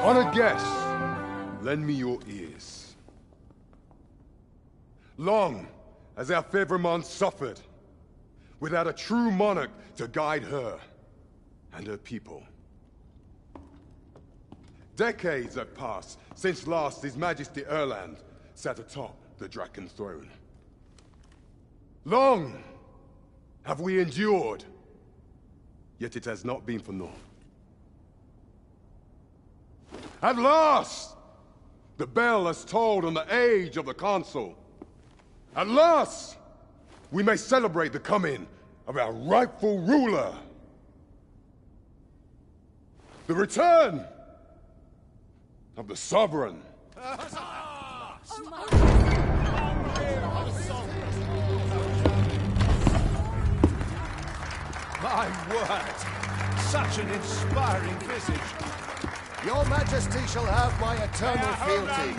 Honored guests, lend me your ears. Long has our Fevrimon suffered, without a true monarch to guide her and her people. Decades have passed since last His Majesty Erland sat atop the Draken throne. Long have we endured, yet it has not been for naught. At last, the bell has tolled on the age of the Council. At last, we may celebrate the coming of our rightful ruler. The return of the Sovereign. My word! Such an inspiring visage. Your Majesty shall have my eternal fealty.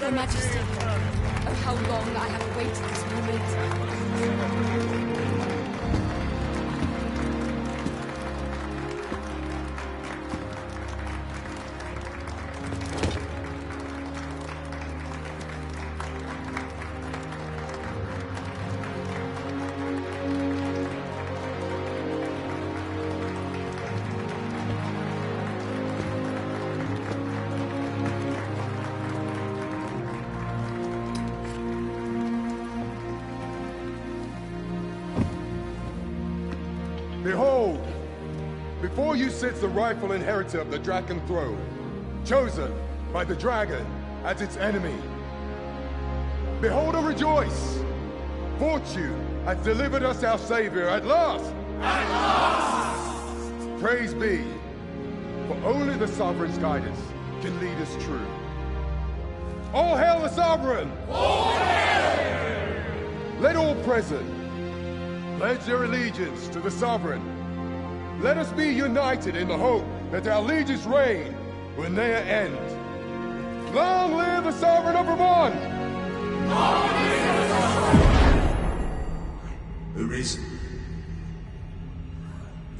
Your Majesty, oh how long I have awaited this moment. Behold, before you sits the rightful inheritor of the Draken throne, chosen by the dragon as its enemy. Behold and rejoice! Fortune has delivered us our savior at last! At last! Praise be, for only the Sovereign's guidance can lead us true. All hail the Sovereign! All hail! Let all present pledge their allegiance to the Sovereign. Let us be united in the hope that our liege's reign will ne'er end. Long live the Sovereign of Vermont! Long live the Sovereign! Arisen,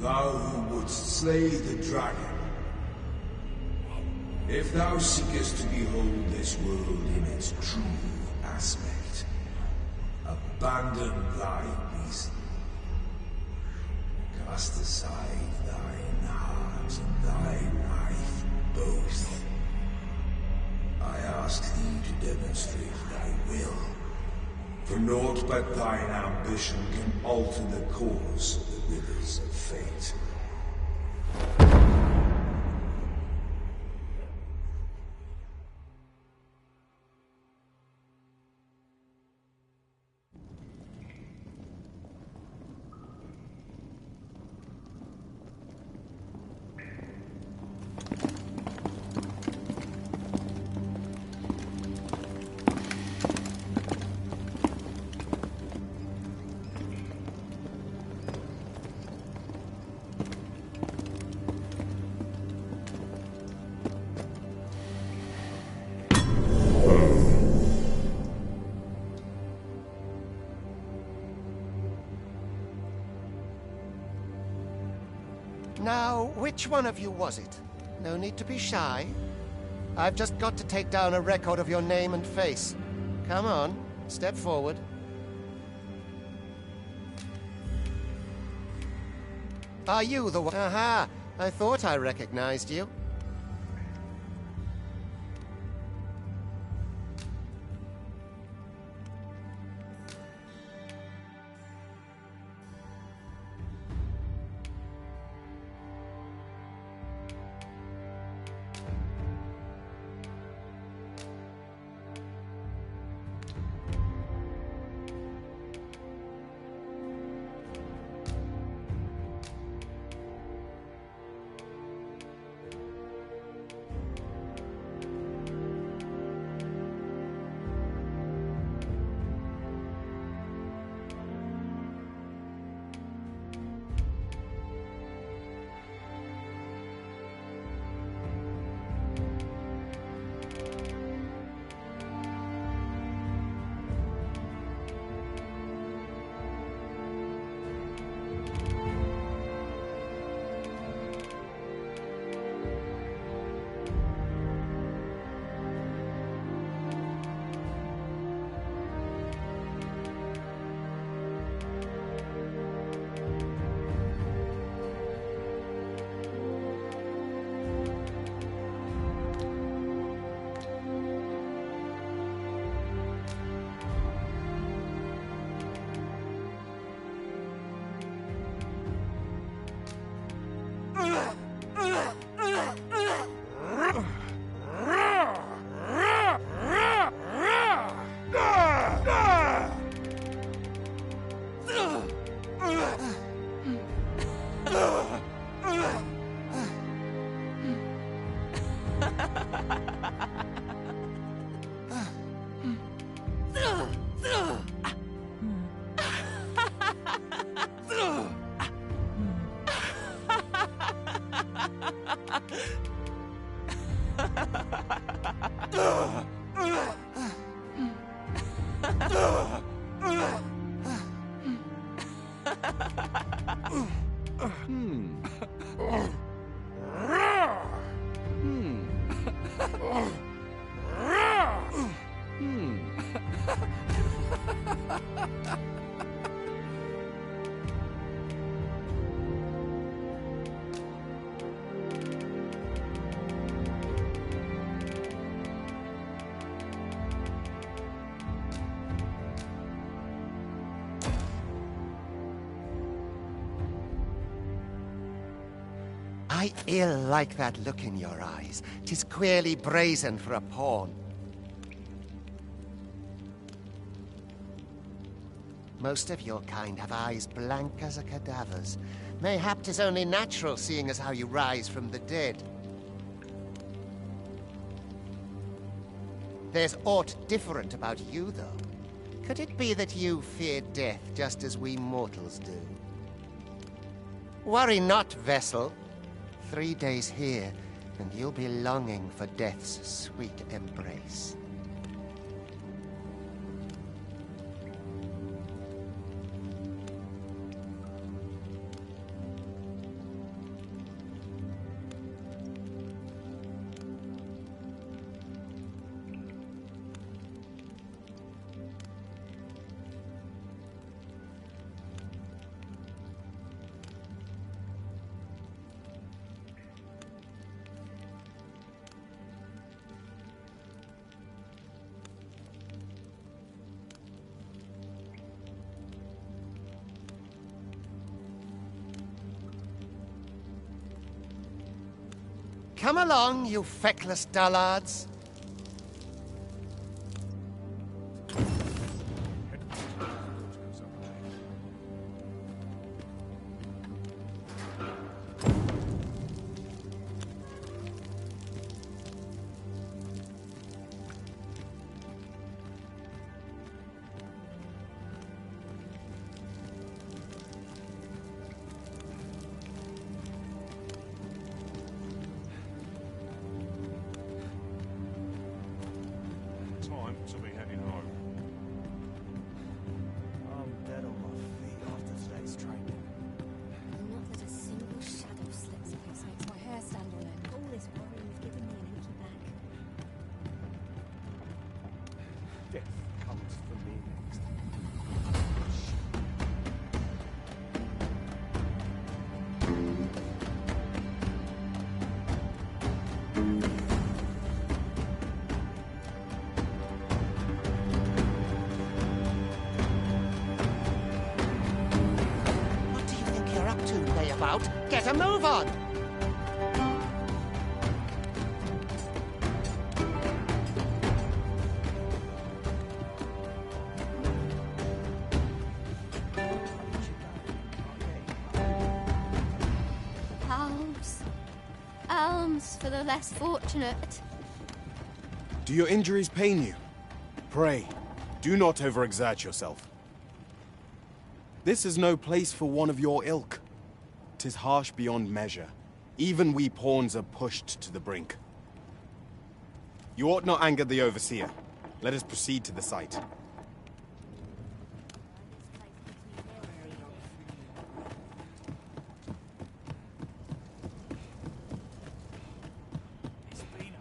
thou who wouldst slay the dragon, if thou seekest to behold this world in its true aspect, abandon thy reason. Cast aside thine heart and thy knife both. I ask thee to demonstrate thy will, for naught but thine ambition can alter the course of the rivers of fate. Now, which one of you was it? No need to be shy. I've just got to take down a record of your name and face. Come on, step forward. Are you the one? Aha! I thought I recognized you. I ill like that look in your eyes. 'Tis queerly brazen for a pawn. Most of your kind have eyes blank as a cadaver's. Mayhap 'tis only natural, seeing as how you rise from the dead. There's aught different about you, though. Could it be that you fear death just as we mortals do? Worry not, vessel. 3 days here, and you'll be longing for death's sweet embrace. Come along, you feckless dullards. Time to be heading home. I'm dead on my feet after today's training. Not that a single shadow slips across makes my hair stand on end. All this worrying's giving me an achy back. Death comes for me next. What do you think you're up to, layabout? Get a move on! Alms. Alms for the less fortunate. Do your injuries pain you? Pray, do not overexert yourself. This is no place for one of your ilk. 'Tis harsh beyond measure. Even we pawns are pushed to the brink. You ought not anger the overseer. Let us proceed to the site.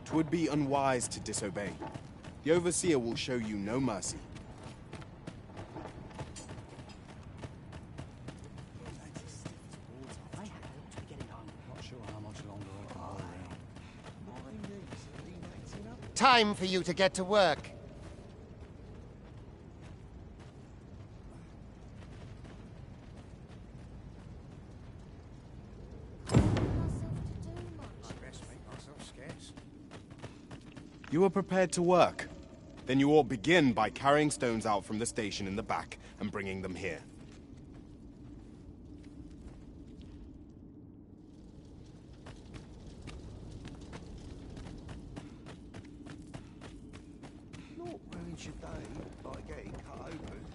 Twould be unwise to disobey. The overseer will show you no mercy. Time for you to get to work. You are prepared to work. Then you ought begin by carrying stones out from the station in the back and bringing them here. Not ruins your day by getting cut open.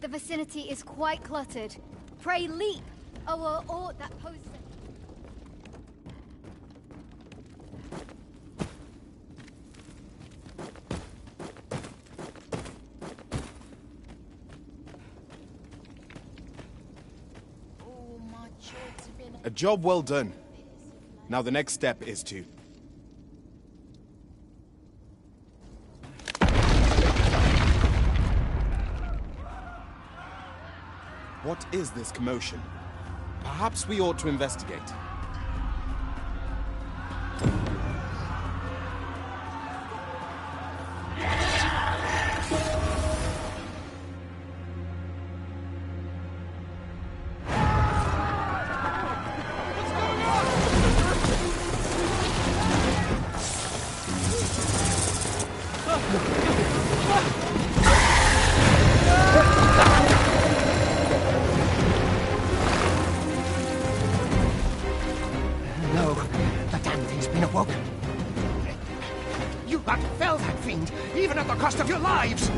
The vicinity is quite cluttered. Pray leap! Or that poses... A job well done. Now the next step is to... What is this commotion? Perhaps we ought to investigate. No, the damn thing's been awoken. You but fell that fiend, even at the cost of your lives!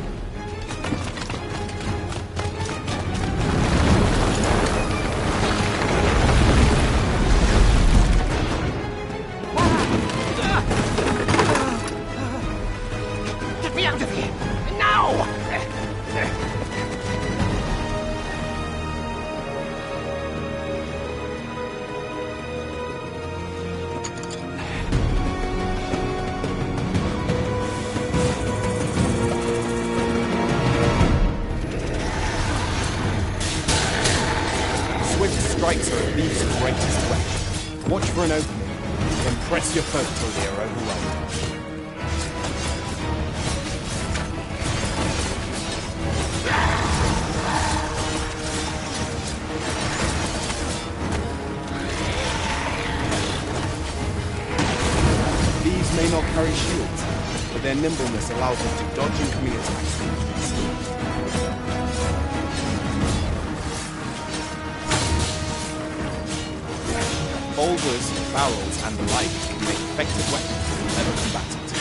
Get me out of here! Now! Swift strikes are a thief's greatest weapon. Watch for an opening, then press your foe till they are overwhelmed. Thieves may not carry shields, but their nimbleness allows them to dodge incoming attacks. Boulders, barrels, and the like can make effective weapons for clever combatants.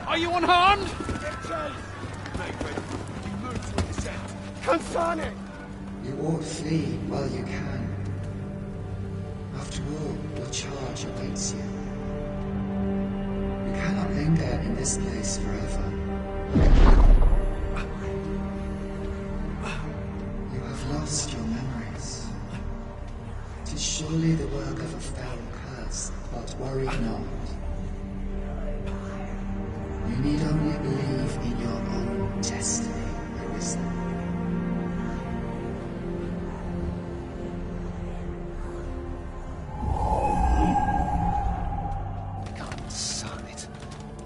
Are you unharmed? Consane! You ought flee while you can. After all, your charge awaits you. You cannot linger in this place forever. You have lost your memories. It is surely the work of a foul curse, but worry not. You need only believe in your own destiny, Arisen. Son it.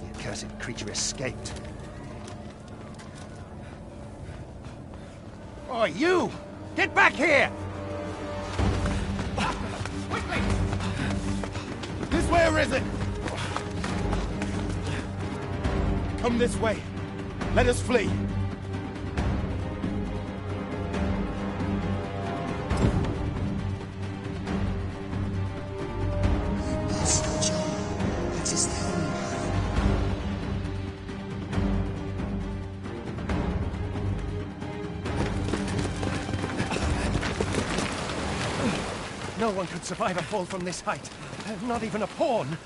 The accursed creature escaped. Oh, you! Get back here! Quickly! This way, Arisen! Come this way. Let us flee. You must go, John. That is the only path. No one could survive a fall from this height. Not even a pawn.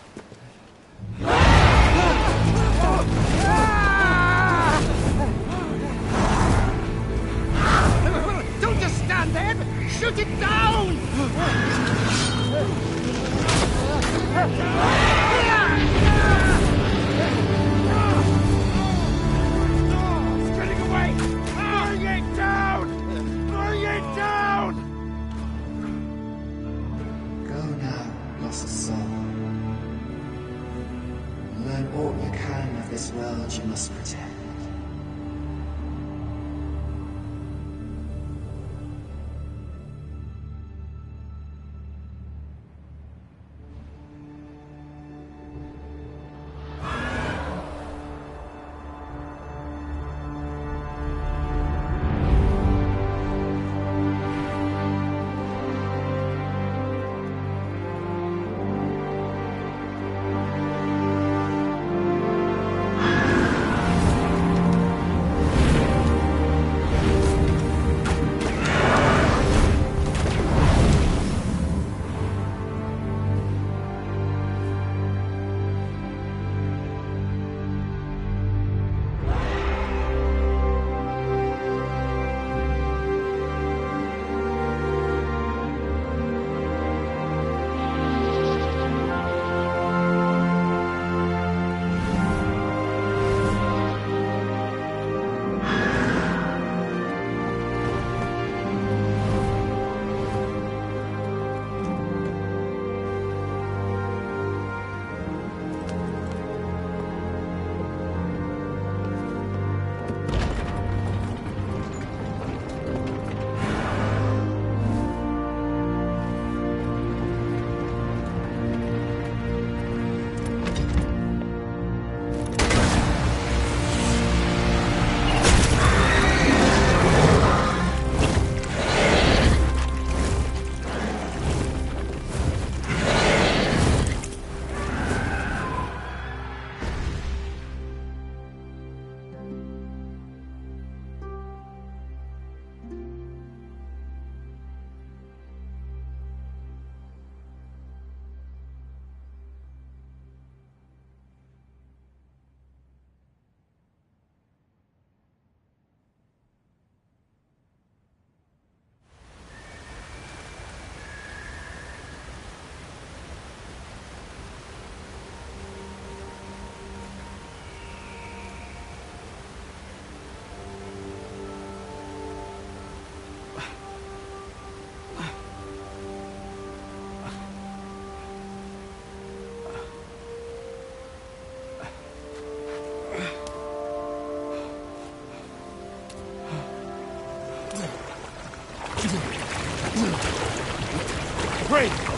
Don't just stand there! Shoot it down! It's getting away! Bring it down! Bring it down! Go now, lost soul. Learn all you can of this world you must protect.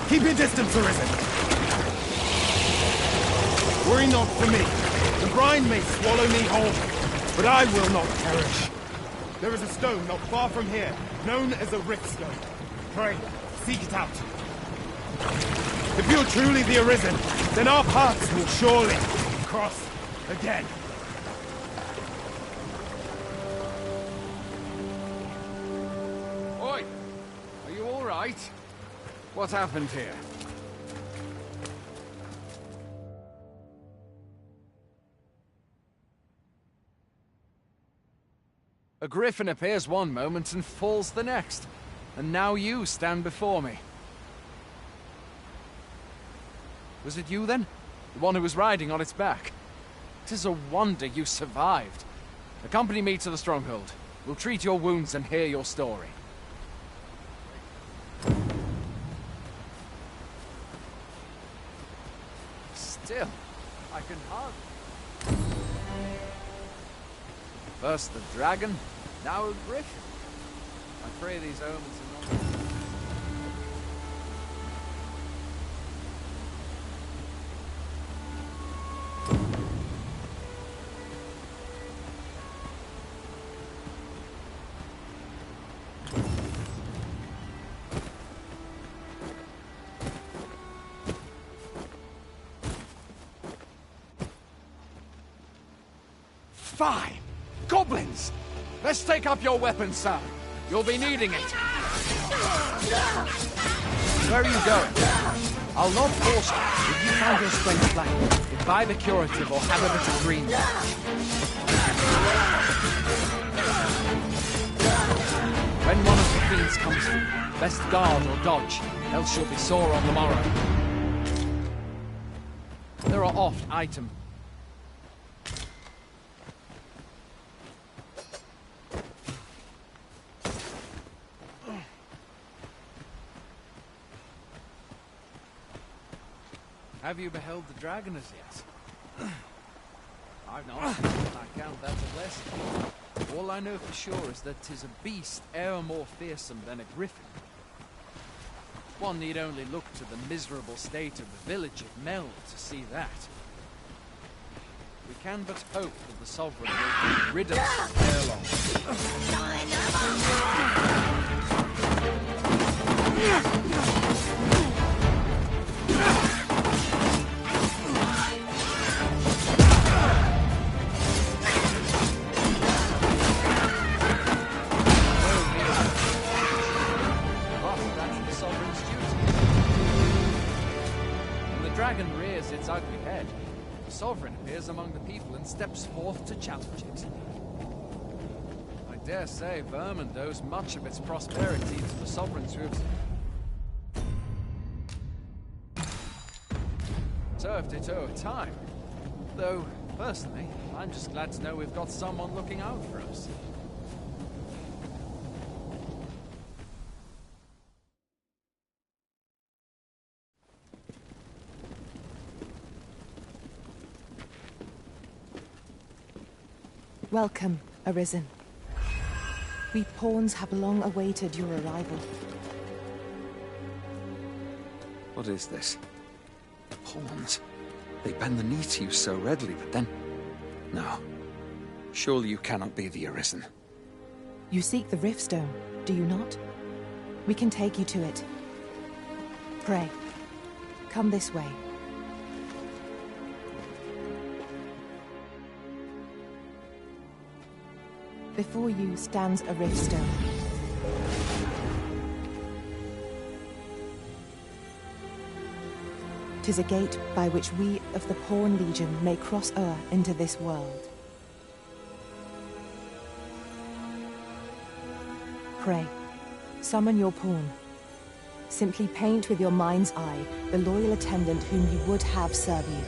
Keep your distance, Arisen! Worry not for me. The brine may swallow me whole, but I will not perish. There is a stone not far from here, known as a rift stone. Pray, seek it out. If you're truly the Arisen, then our paths will surely cross again. Oi! Are you all right? What happened here? A griffin appears one moment and falls the next. And now you stand before me. Was it you then? The one who was riding on its back? 'Tis a wonder you survived. Accompany me to the stronghold. We'll treat your wounds and hear your story. Still, I can hardly... First the dragon, now a griffin. I pray these omens are not... Fine! Goblins! Let's take up your weapons, sir. You'll be needing it. Where are you going? I'll not force you if you find your strength lacking. Imbibe a curative or have a bit of green. When one of the fiends comes for you, best guard or dodge, else you'll be sore on the morrow. There are oft items. Have you beheld the dragon as yet? I've not. I count that a blessing. All I know for sure is that 'tis a beast e'er more fearsome than a griffin. One need only look to the miserable state of the village of Mel to see that. We can but hope that the Sovereign will rid us ere long. Dragon rears its ugly head. The Sovereign appears among the people and steps forth to challenge it. I dare say Vermund owes much of its prosperity to the Sovereign's who have served it over time. Though, personally, I'm just glad to know we've got someone looking out for us. Welcome, Arisen. We pawns have long awaited your arrival. What is this? Pawns? They bend the knee to you so readily, but then... No. Surely you cannot be the Arisen. You seek the Riftstone, do you not? We can take you to it. Pray, come this way. Before you stands a riftstone. "'Tis a gate by which we of the Pawn Legion may cross o'er into this world. Pray, summon your pawn. Simply paint with your mind's eye the loyal attendant whom you would have serve you.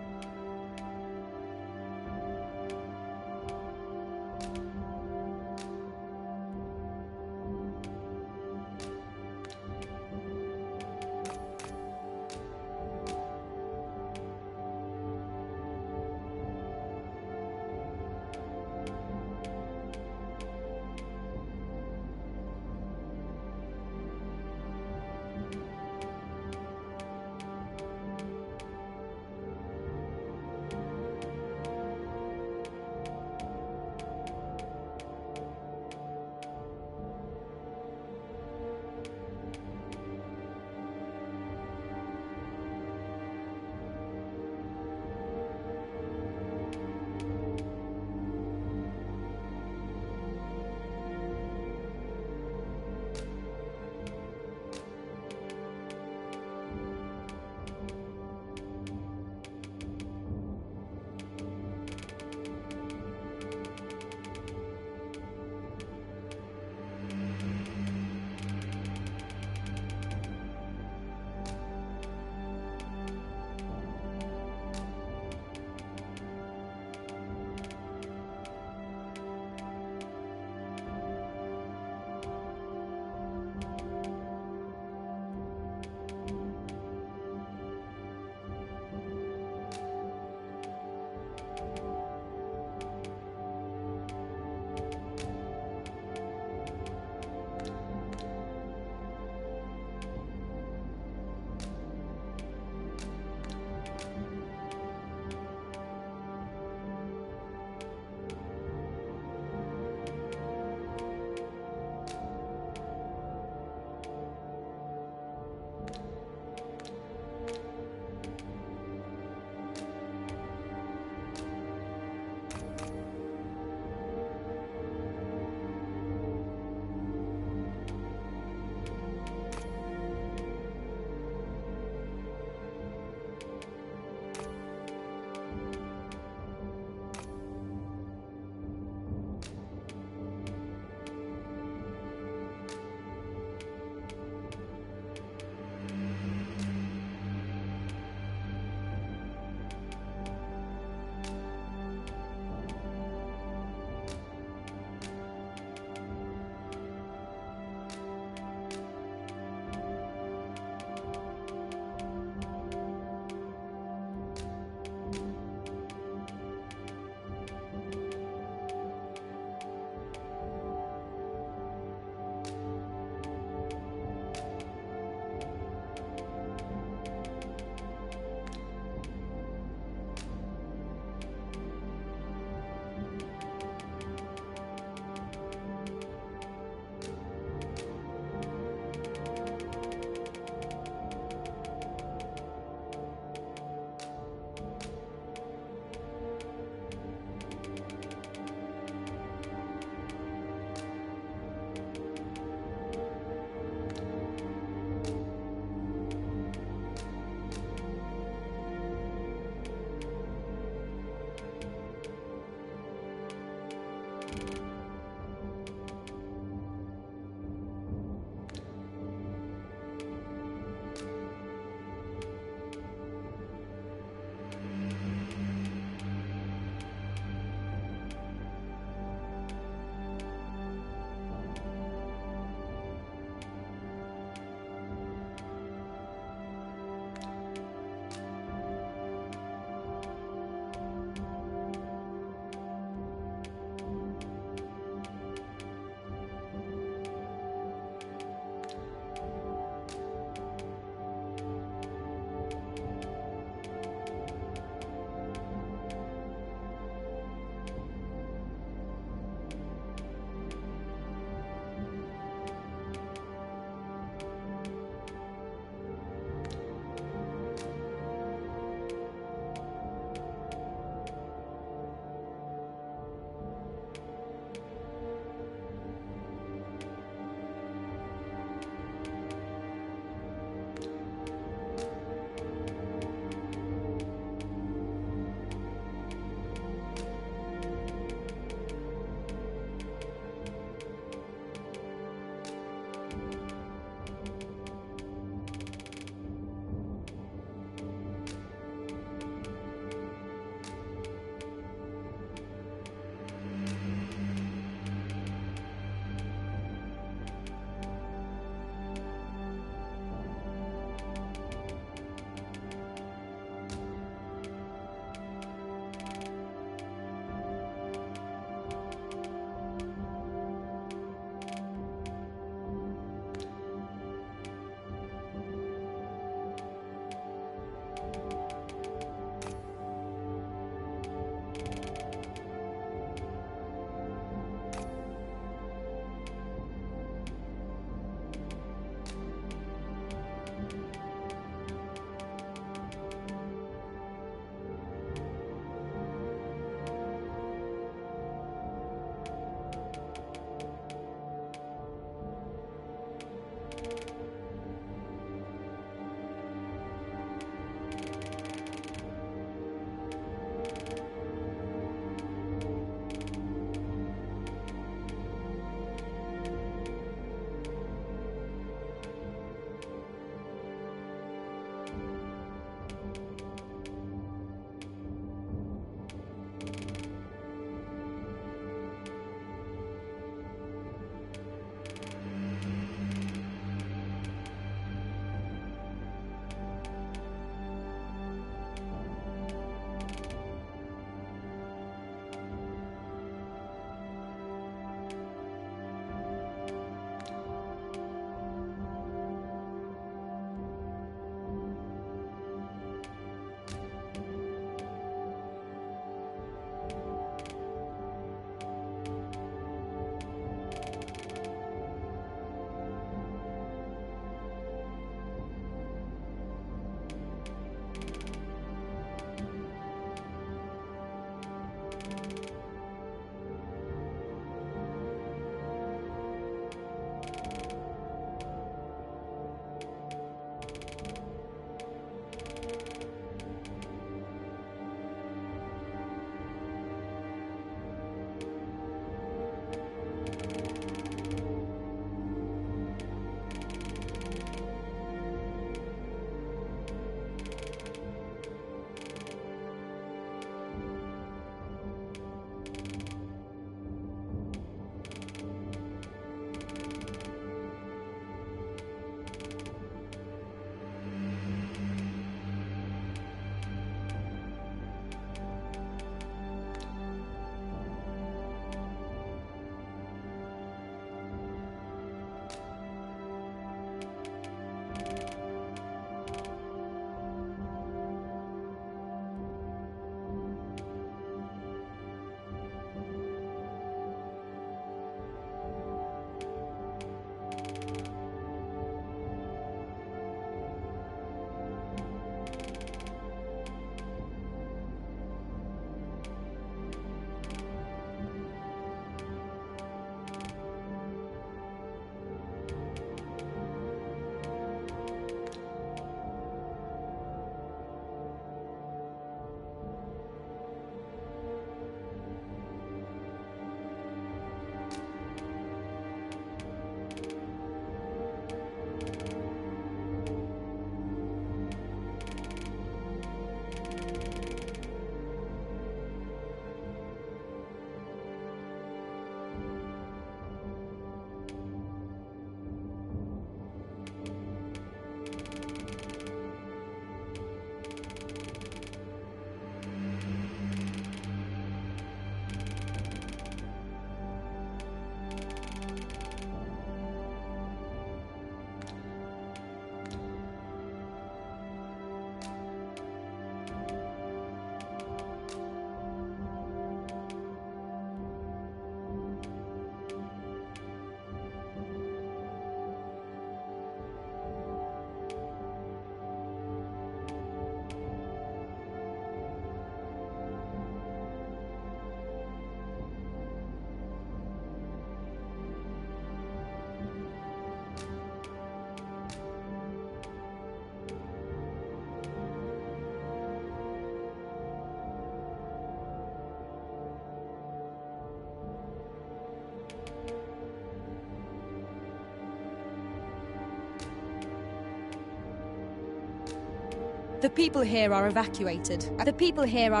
The people here are evacuated. The people here are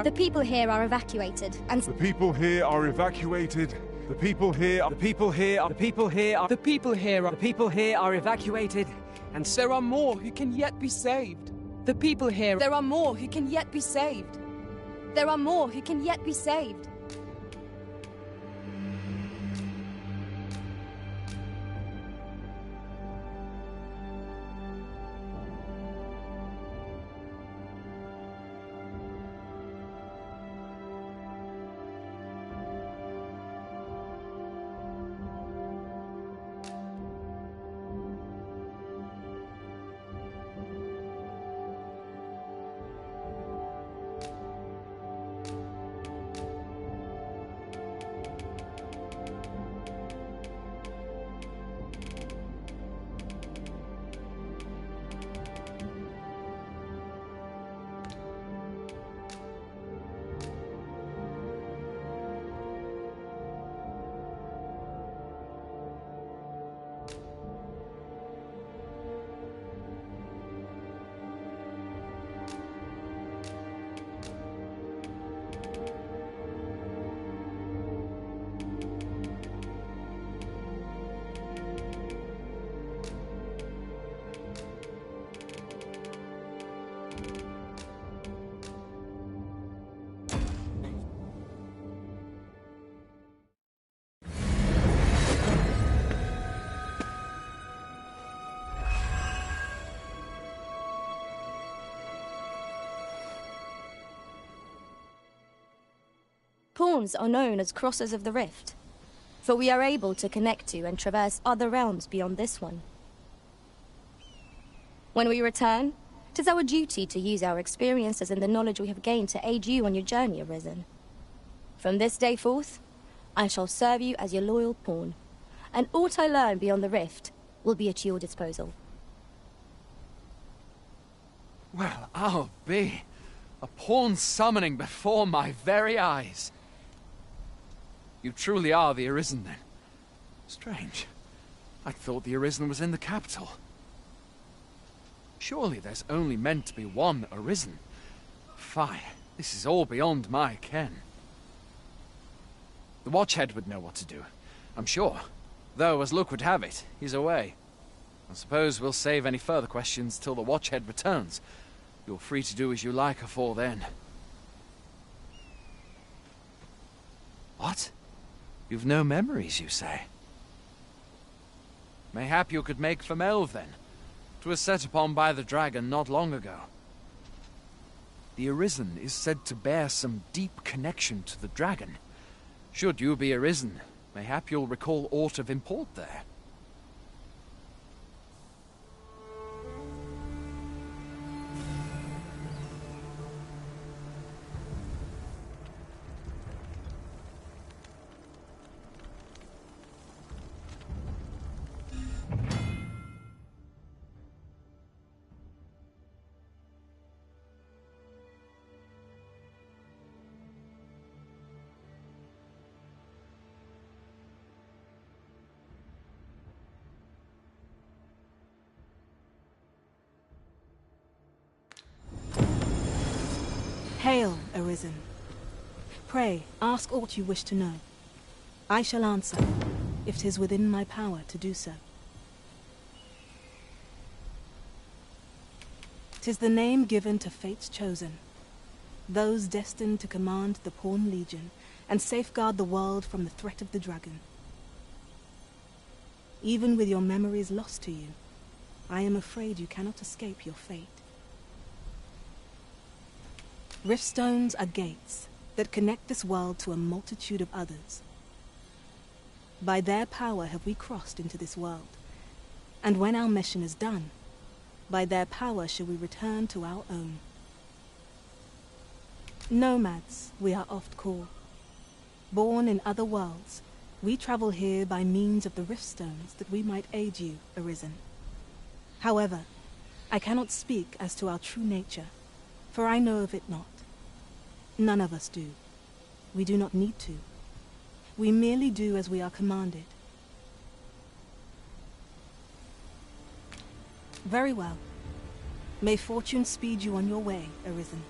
evacuated. And The people here are evacuated. The people here are... The people here are... The people here are... The people here are... The people here are evacuated. And There are more who can yet be saved. The people here... There are more who can yet be saved. there are more who can yet be saved. Pawns are known as crossers of the rift, for we are able to connect to and traverse other realms beyond this one. When we return, it is our duty to use our experiences and the knowledge we have gained to aid you on your journey, Arisen. From this day forth, I shall serve you as your loyal pawn, and aught I learn beyond the rift will be at your disposal. Well, I'll be. A pawn summoning before my very eyes. You truly are the Arisen, then. Strange. I thought the Arisen was in the capital. Surely there's only meant to be one Arisen. Fie, this is all beyond my ken. The Watchhead would know what to do, I'm sure. Though, as luck would have it, he's away. I suppose we'll save any further questions till the Watchhead returns. You're free to do as you like afore then. What? You've no memories, you say? Mayhap you could make for Melve, then. 'Twas set upon by the dragon not long ago. The Arisen is said to bear some deep connection to the dragon. Should you be Arisen, mayhap you'll recall aught of import there. Hail, Arisen. Pray, ask aught you wish to know. I shall answer, if 'tis within my power to do so. 'Tis the name given to fate's chosen, those destined to command the Pawn Legion and safeguard the world from the threat of the dragon. Even with your memories lost to you, I am afraid you cannot escape your fate. Riftstones are gates that connect this world to a multitude of others. By their power have we crossed into this world, and when our mission is done, by their power shall we return to our own. Nomads, we are oft called. Born in other worlds, we travel here by means of the Riftstones that we might aid you, Arisen. However, I cannot speak as to our true nature, for I know of it not. None of us do. We do not need to. We merely do as we are commanded. Very well. May fortune speed you on your way, Arisen.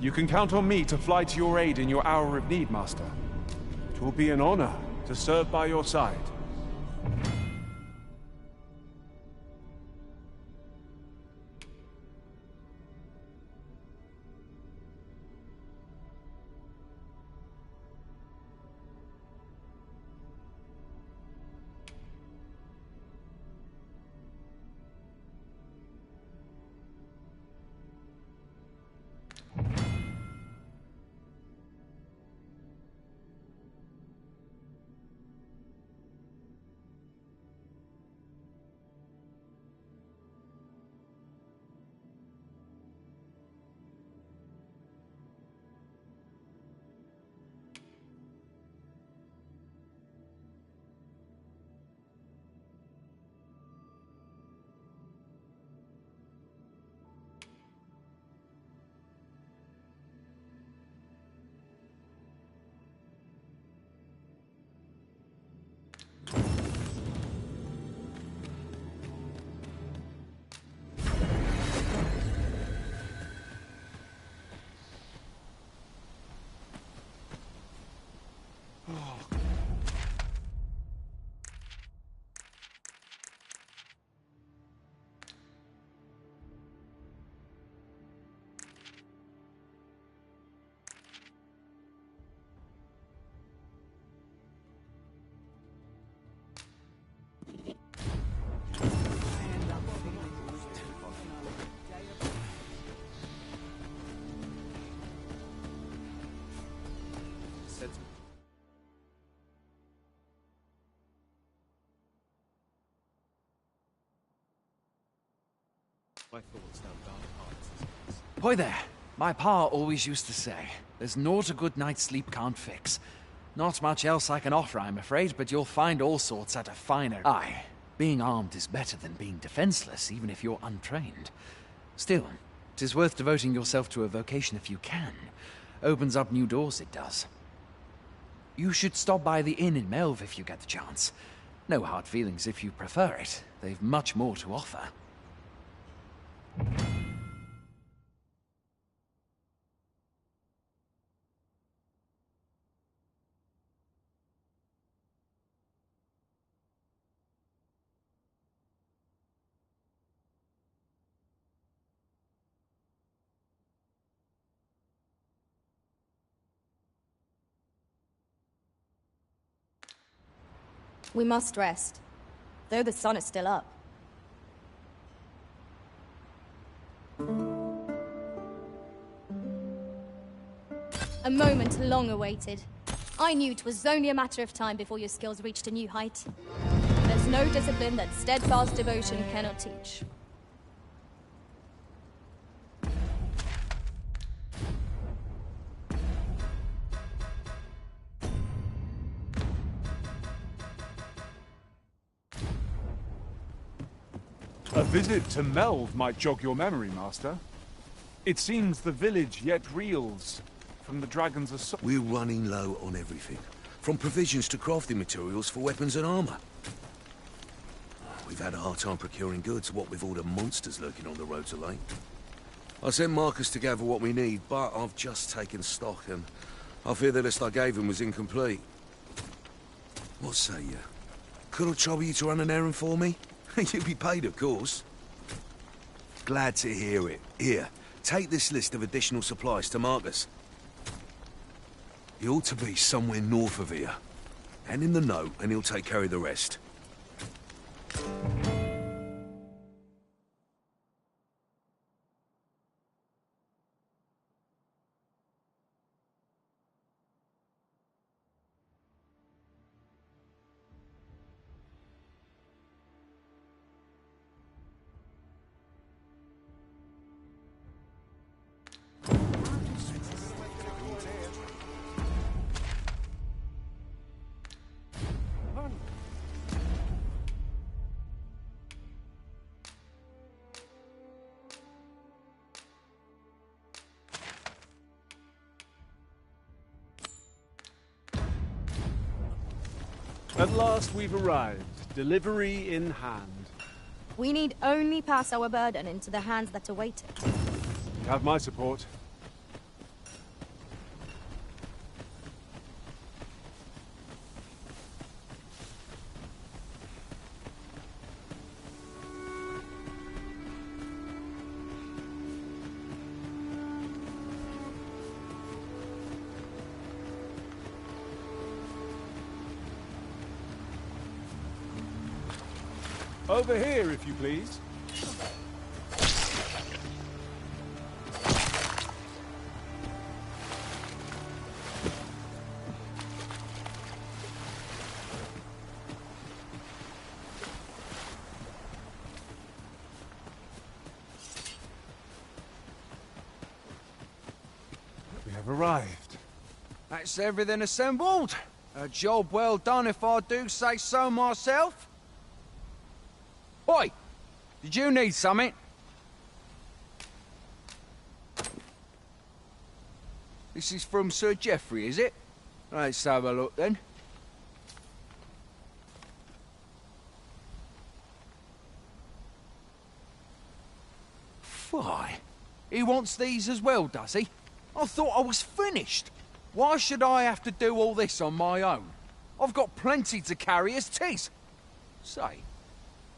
You can count on me to fly to your aid in your hour of need, Master. It will be an honor to serve by your side. My thoughts down dark paths. Boy there, my pa always used to say, there's naught a good night's sleep can't fix. Not much else I can offer, I'm afraid, but you'll find all sorts at a finer... Aye, being armed is better than being defenseless, even if you're untrained. Still, 'tis worth devoting yourself to a vocation if you can. Opens up new doors, it does. You should stop by the inn in Melve if you get the chance. No hard feelings if you prefer it. They've much more to offer. We must rest, though the sun is still up. A moment long awaited. I knew 'twas only a matter of time before your skills reached a new height. There's no discipline that steadfast devotion cannot teach. A visit to Melve might jog your memory, Master. It seems the village yet reels from the dragon's assault. We're running low on everything, from provisions to crafting materials for weapons and armor. We've had a hard time procuring goods, what with all the monsters lurking on the roads of late. I sent Marcus to gather what we need, but I've just taken stock and I fear the list I gave him was incomplete. What say you? Could I trouble you to run an errand for me? You'd be paid, of course. Glad to hear it. Here, take this list of additional supplies to Marcus. He ought to be somewhere north of here. Hand him the note and he'll take care of the rest. At last we've arrived. Delivery in hand. We need only pass our burden into the hands that await it. You have my support. Over here, if you please. We have arrived. That's everything assembled. A job well done if I do say so myself. Oi! Did you need something? This is from Sir Geoffrey, is it? Let's have a look then. Why? He wants these as well, does he? I thought I was finished. Why should I have to do all this on my own? I've got plenty to carry as 'tis. Say,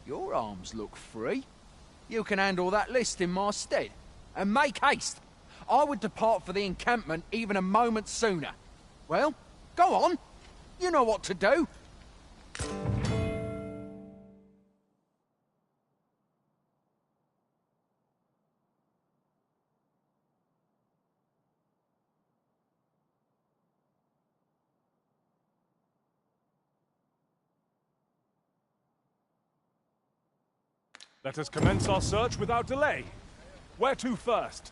your arms look free. You can handle that list in my stead. And make haste. I would depart for the encampment even a moment sooner. Well, go on. You know what to do. Let us commence our search without delay. Where to first?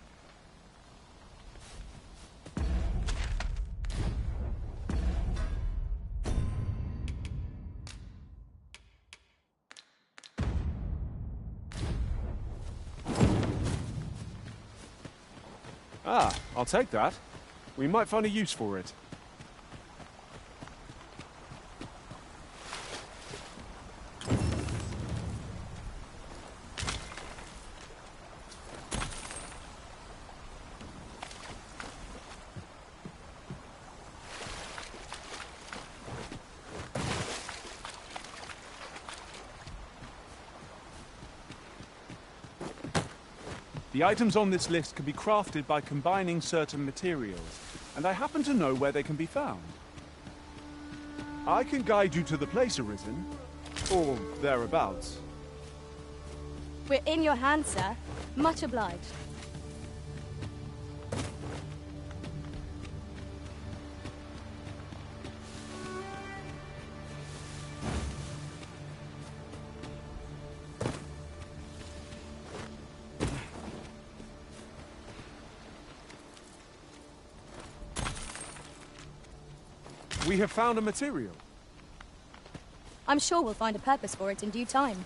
Ah, I'll take that. We might find a use for it. The items on this list can be crafted by combining certain materials, and I happen to know where they can be found. I can guide you to the place, Arisen, or thereabouts. We're in your hands, sir. Much obliged. We have found a material. I'm sure we'll find a purpose for it in due time.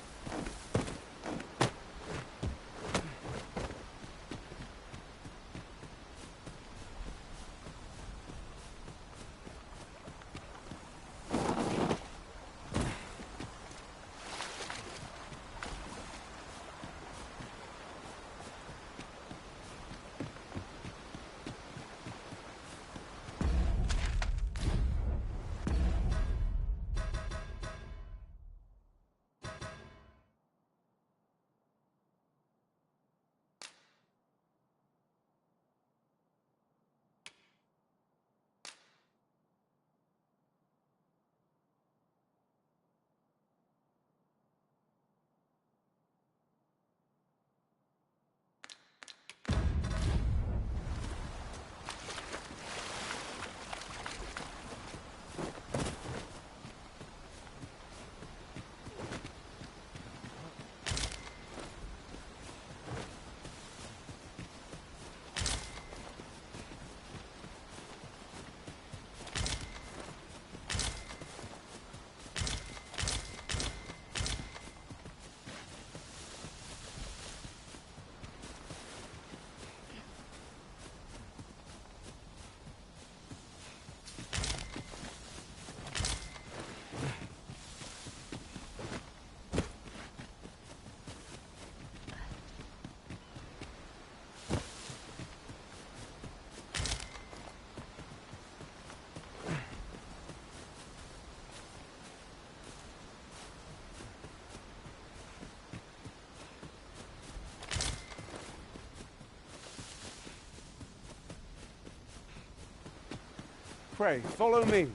Pray, follow me.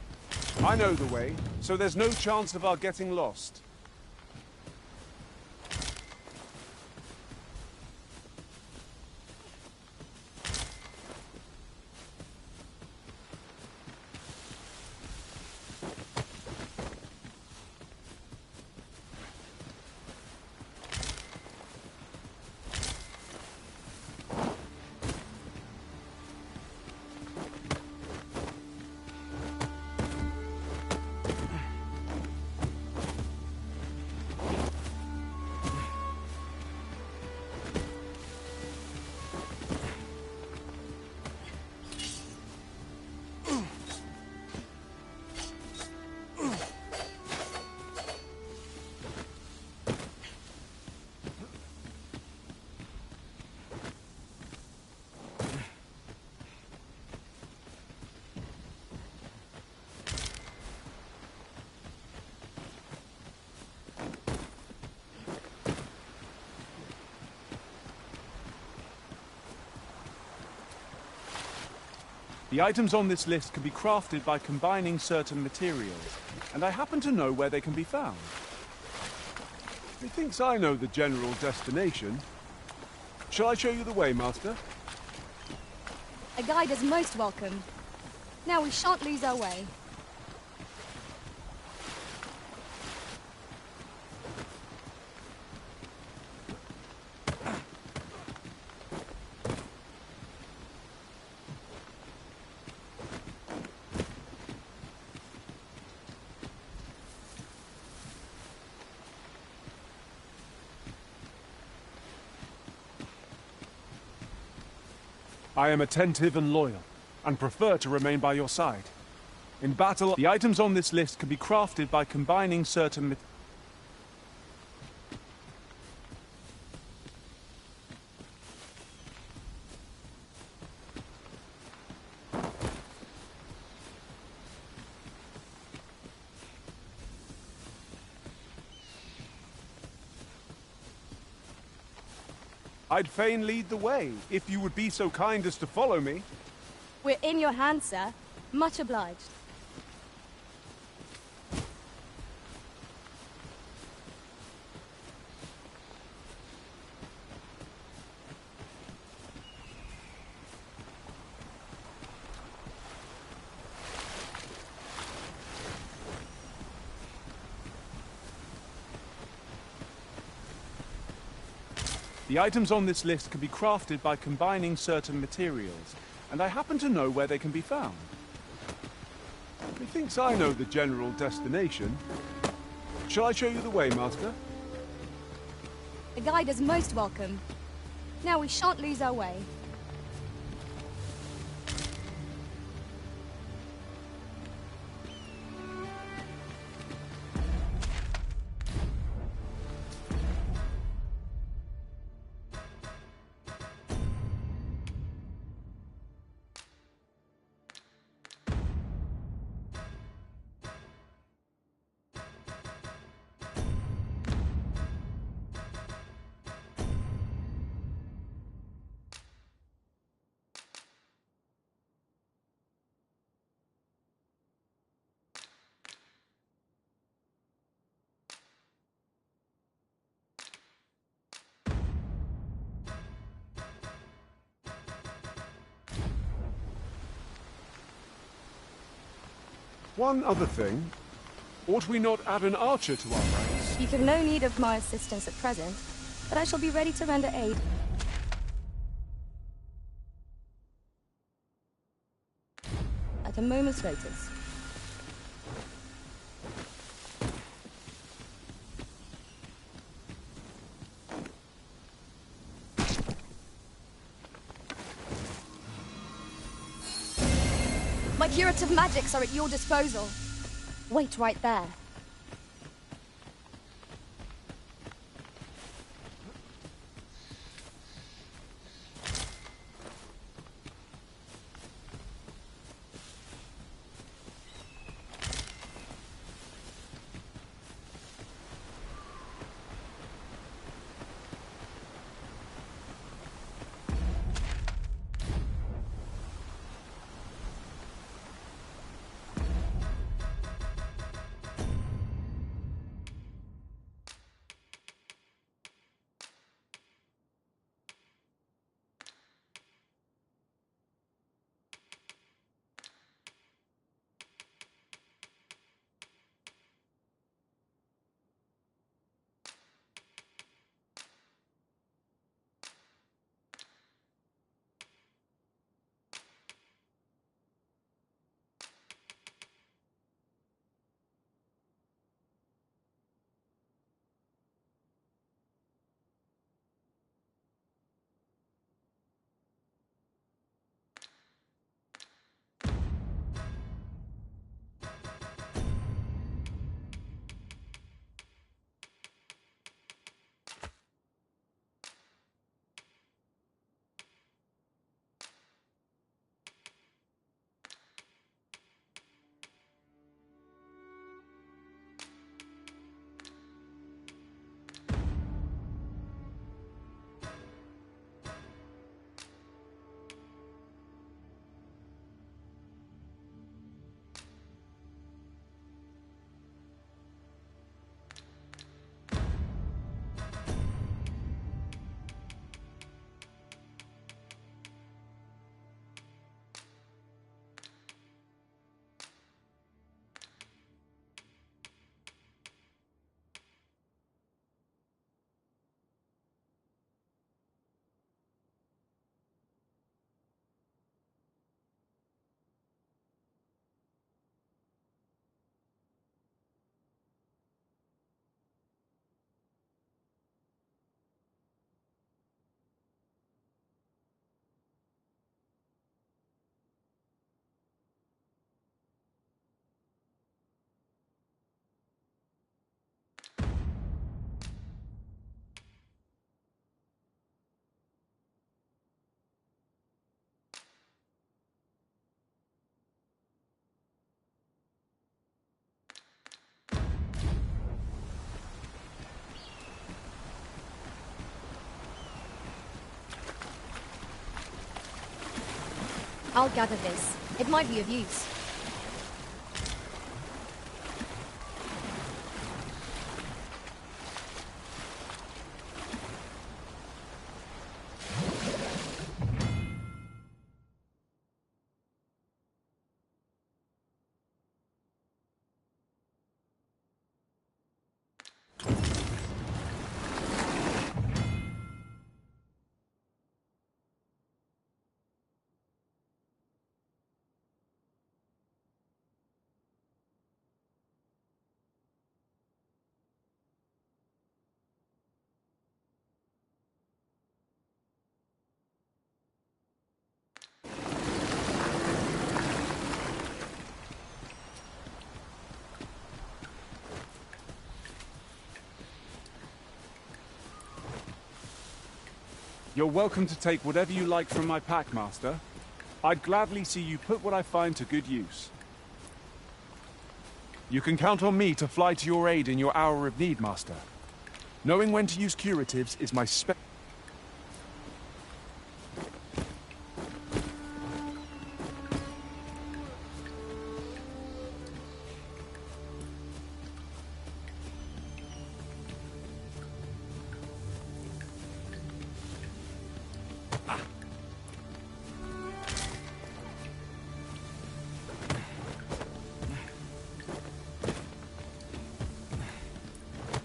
I know the way, so there's no chance of our getting lost. The items on this list can be crafted by combining certain materials, and I happen to know where they can be found. Methinks I know the general destination. Shall I show you the way, Master? A guide is most welcome. Now we shan't lose our way. I am attentive and loyal, and prefer to remain by your side. In battle, the items on this list can be crafted by combining certain I'd fain lead the way, if you would be so kind as to follow me. We're in your hands, sir. Much obliged. The items on this list can be crafted by combining certain materials, and I happen to know where they can be found. Methinks I know the general destination. Shall I show you the way, Master? The guide is most welcome. Now we shan't lose our way. One other thing. Ought we not add an archer to our ranks? You have no need of my assistance at present, but I shall be ready to render aid. At a moment's notice. My curative magics are at your disposal. Wait right there. I'll gather this. It might be of use. You're welcome to take whatever you like from my pack, Master. I'd gladly see you put what I find to good use. You can count on me to fly to your aid in your hour of need, Master. Knowing when to use curatives is my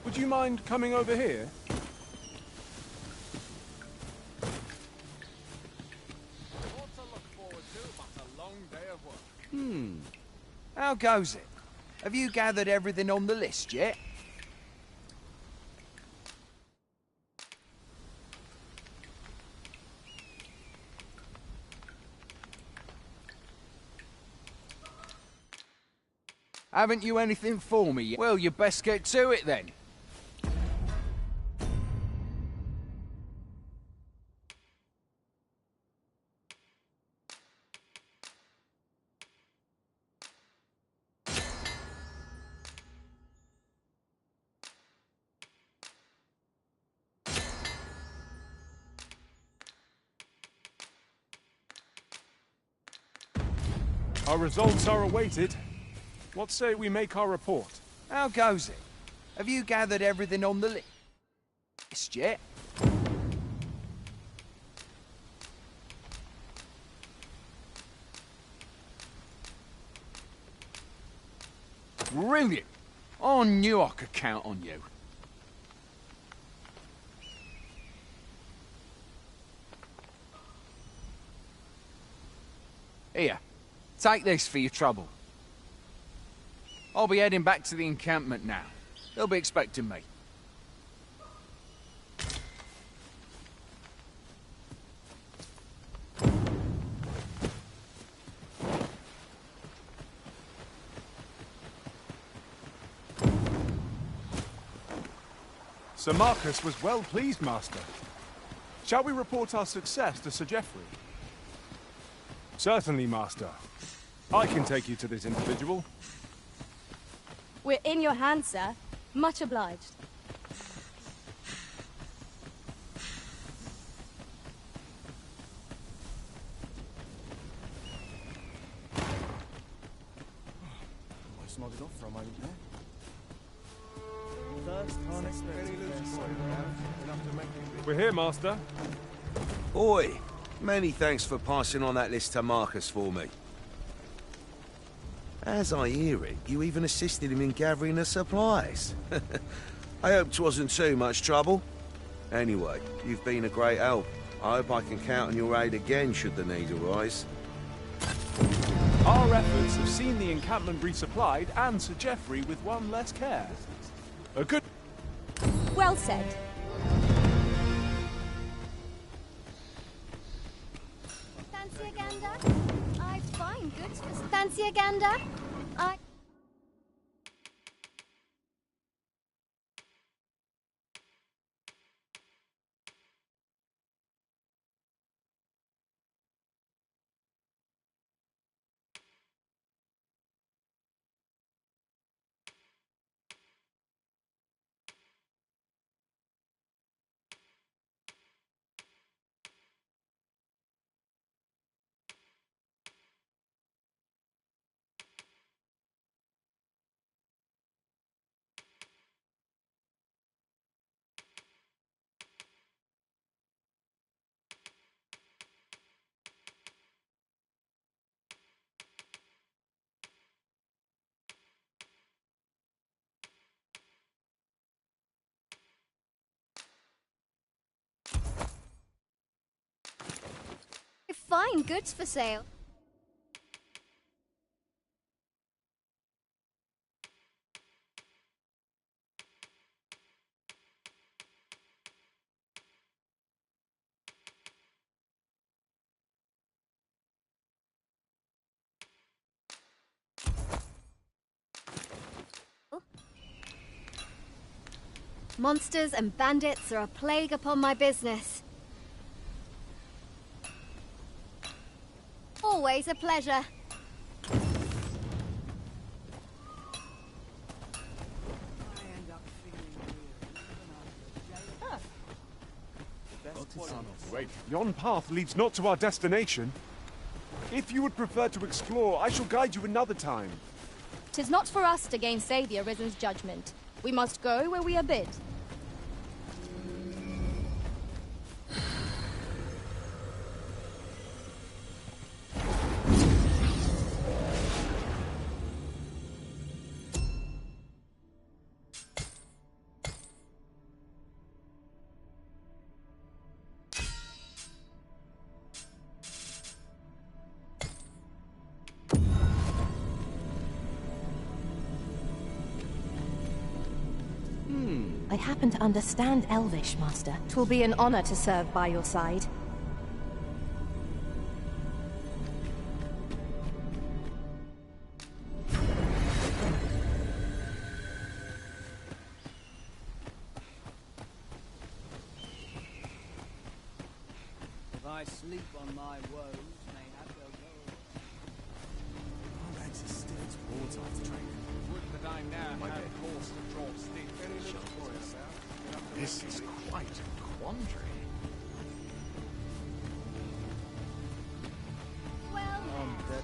Would you mind coming over here? How goes it? Have you gathered everything on the list yet? Haven't you anything for me yet? Well, you best get to it then. Our results are awaited. What say we make our report? How goes it? Have you gathered everything on the list yet? Brilliant! I knew I could count on you. Here, take this for your trouble. I'll be heading back to the encampment now. They'll be expecting me. Sir Marcus was well pleased, Master. Shall we report our success to Sir Geoffrey? Certainly, Master. I can take you to this individual. We're in your hands, sir. Much obliged. I just nodded off for a moment there. We're here, Master. Oi! Many thanks for passing on that list to Marcus for me. As I hear it, you even assisted him in gathering the supplies. I hope 'twasn't too much trouble. Anyway, you've been a great help. I hope I can count on your aid again should the need arise. Our efforts have seen the encampment resupplied and Sir Geoffrey with one less care. A good... Well said. Fancy a gander? I've fine goods for... Fancy a gander? I... fine goods for sale. Monsters and bandits are a plague upon my business. Always a pleasure. Wait, yon path leads not to our destination. If you would prefer to explore, I shall guide you another time. 'Tis not for us to gainsay the Arisen's judgment. We must go where we are bid. I happen to understand Elvish, Master. 'Twill be an honor to serve by your side. If I sleep on my woes, mayhap they'll go. My legs are stiff as boards after training. Would that I now had horse to draw stick. This is quite a quandary.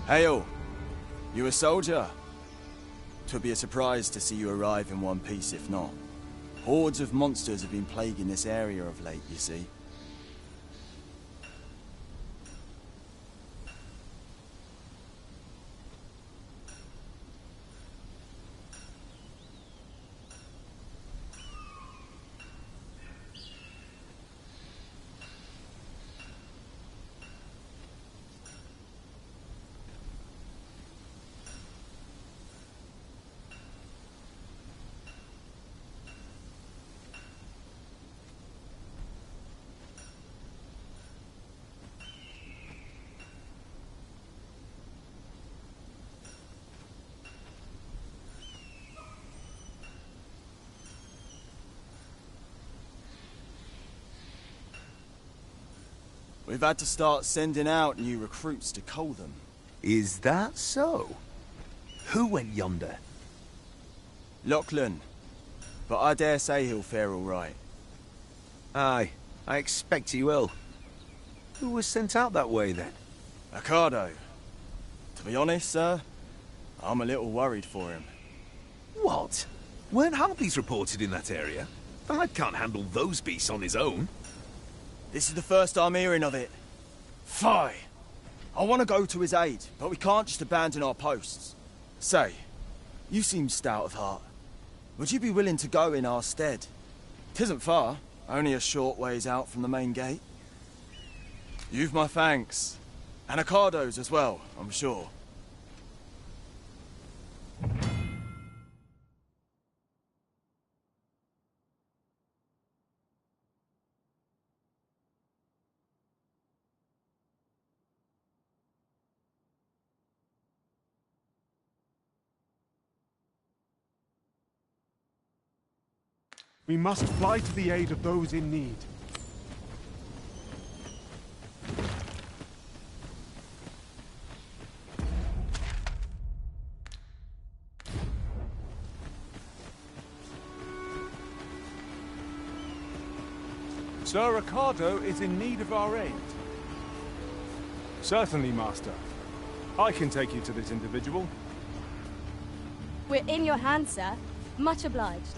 Hail! You a soldier? 'Twould be a surprise to see you arrive in one piece if not. Hordes of monsters have been plaguing this area of late, you see. We've had to start sending out new recruits to cull them. Is that so? Who went yonder? Lachlan. But I dare say he'll fare all right. Aye, I expect he will. Who was sent out that way, then? Ricardo. To be honest, sir, I'm a little worried for him. What? Weren't harpies reported in that area? Thad can't handle those beasts on his own. This is the first I'm hearing of it. Fie! I want to go to his aid, but we can't just abandon our posts. Say, you seem stout of heart. Would you be willing to go in our stead? 'Tisn't far, only a short ways out from the main gate. You've my thanks. And Ricardo's as well, I'm sure. We must fly to the aid of those in need. Sir Ricardo is in need of our aid. Certainly, Master. I can take you to this individual. We're in your hands, sir. Much obliged.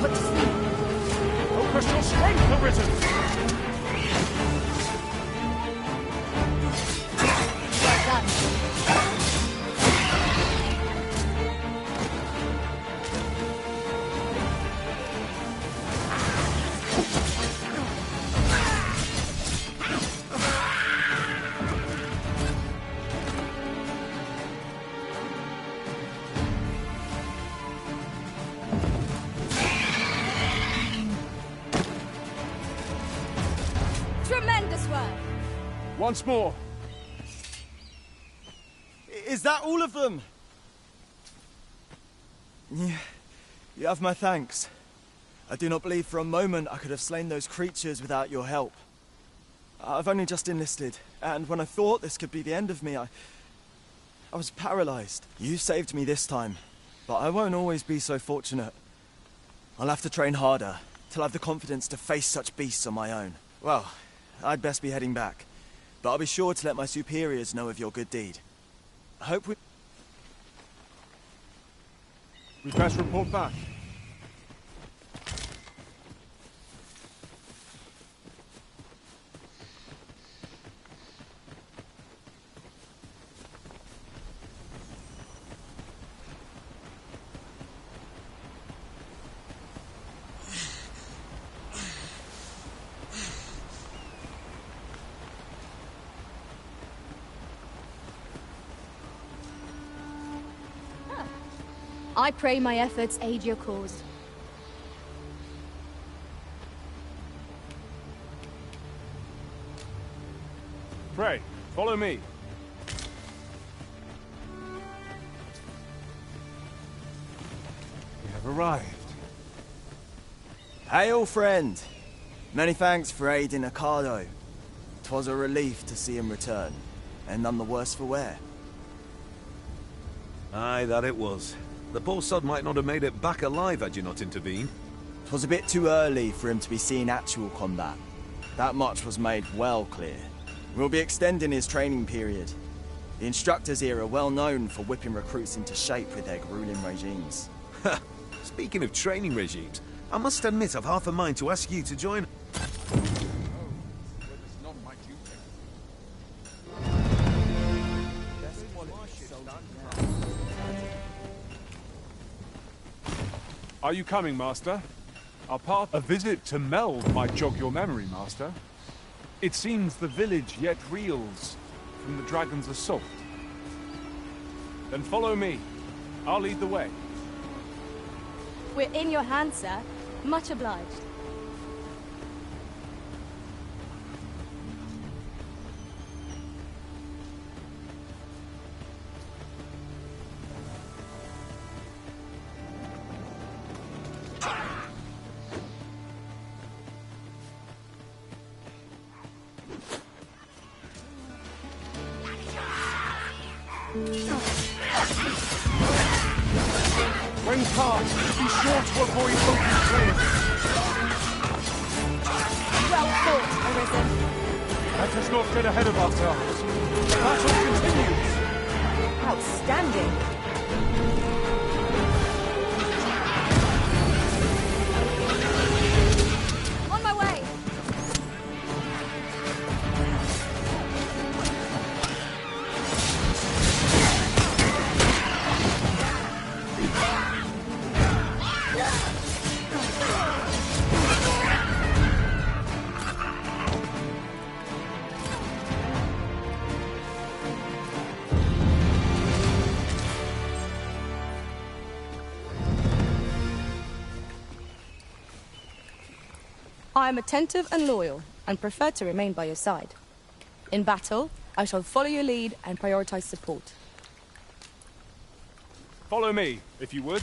put to sleep. Focus your strength, Arisen! Well done. Tremendous work! Once more. Is that all of them? You have my thanks. I do not believe for a moment I could have slain those creatures without your help. I've only just enlisted, and when I thought this could be the end of me, I was paralyzed. You saved me this time, but I won't always be so fortunate. I'll have to train harder, till I have the confidence to face such beasts on my own. Well, I'd best be heading back, but I'll be sure to let my superiors know of your good deed. I hope We best report back. I pray my efforts aid your cause. Pray, follow me. We have arrived. Hail, friend! Many thanks for aiding Ocado. 'Twas a relief to see him return, and none the worse for wear. Aye, that it was. The poor sod might not have made it back alive had you not intervened. 'Twas a bit too early for him to be seeing actual combat. That much was made well clear. We'll be extending his training period. The instructors here are well known for whipping recruits into shape with their grueling regimes. Speaking of training regimes, I must admit I've half a mind to ask you to join. Are you coming, Master? A visit to Meld might jog your memory, Master. It seems the village yet reels from the dragon's assault. Then follow me. I'll lead the way. We're in your hands, sir. Much obliged. When cast, be sure to avoid open flames. Well fought, Arisen. Let us not get ahead of ourselves. The battle continues. Outstanding. On my way. I am attentive and loyal, and prefer to remain by your side. In battle, I shall follow your lead and prioritize support. Follow me, if you would.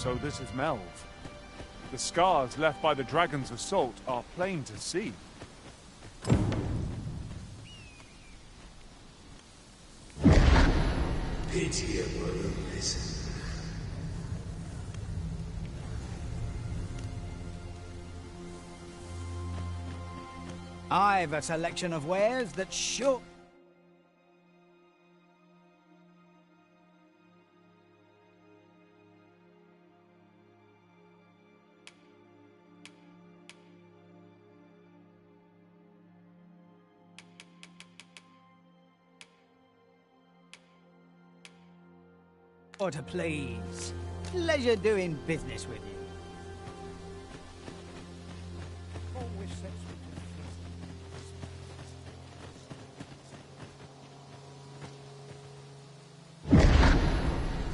So this is Melve. The scars left by the dragon's assault are plain to see. Pitiable, listen. I've a selection of wares that sure... to please. Pleasure doing business with you.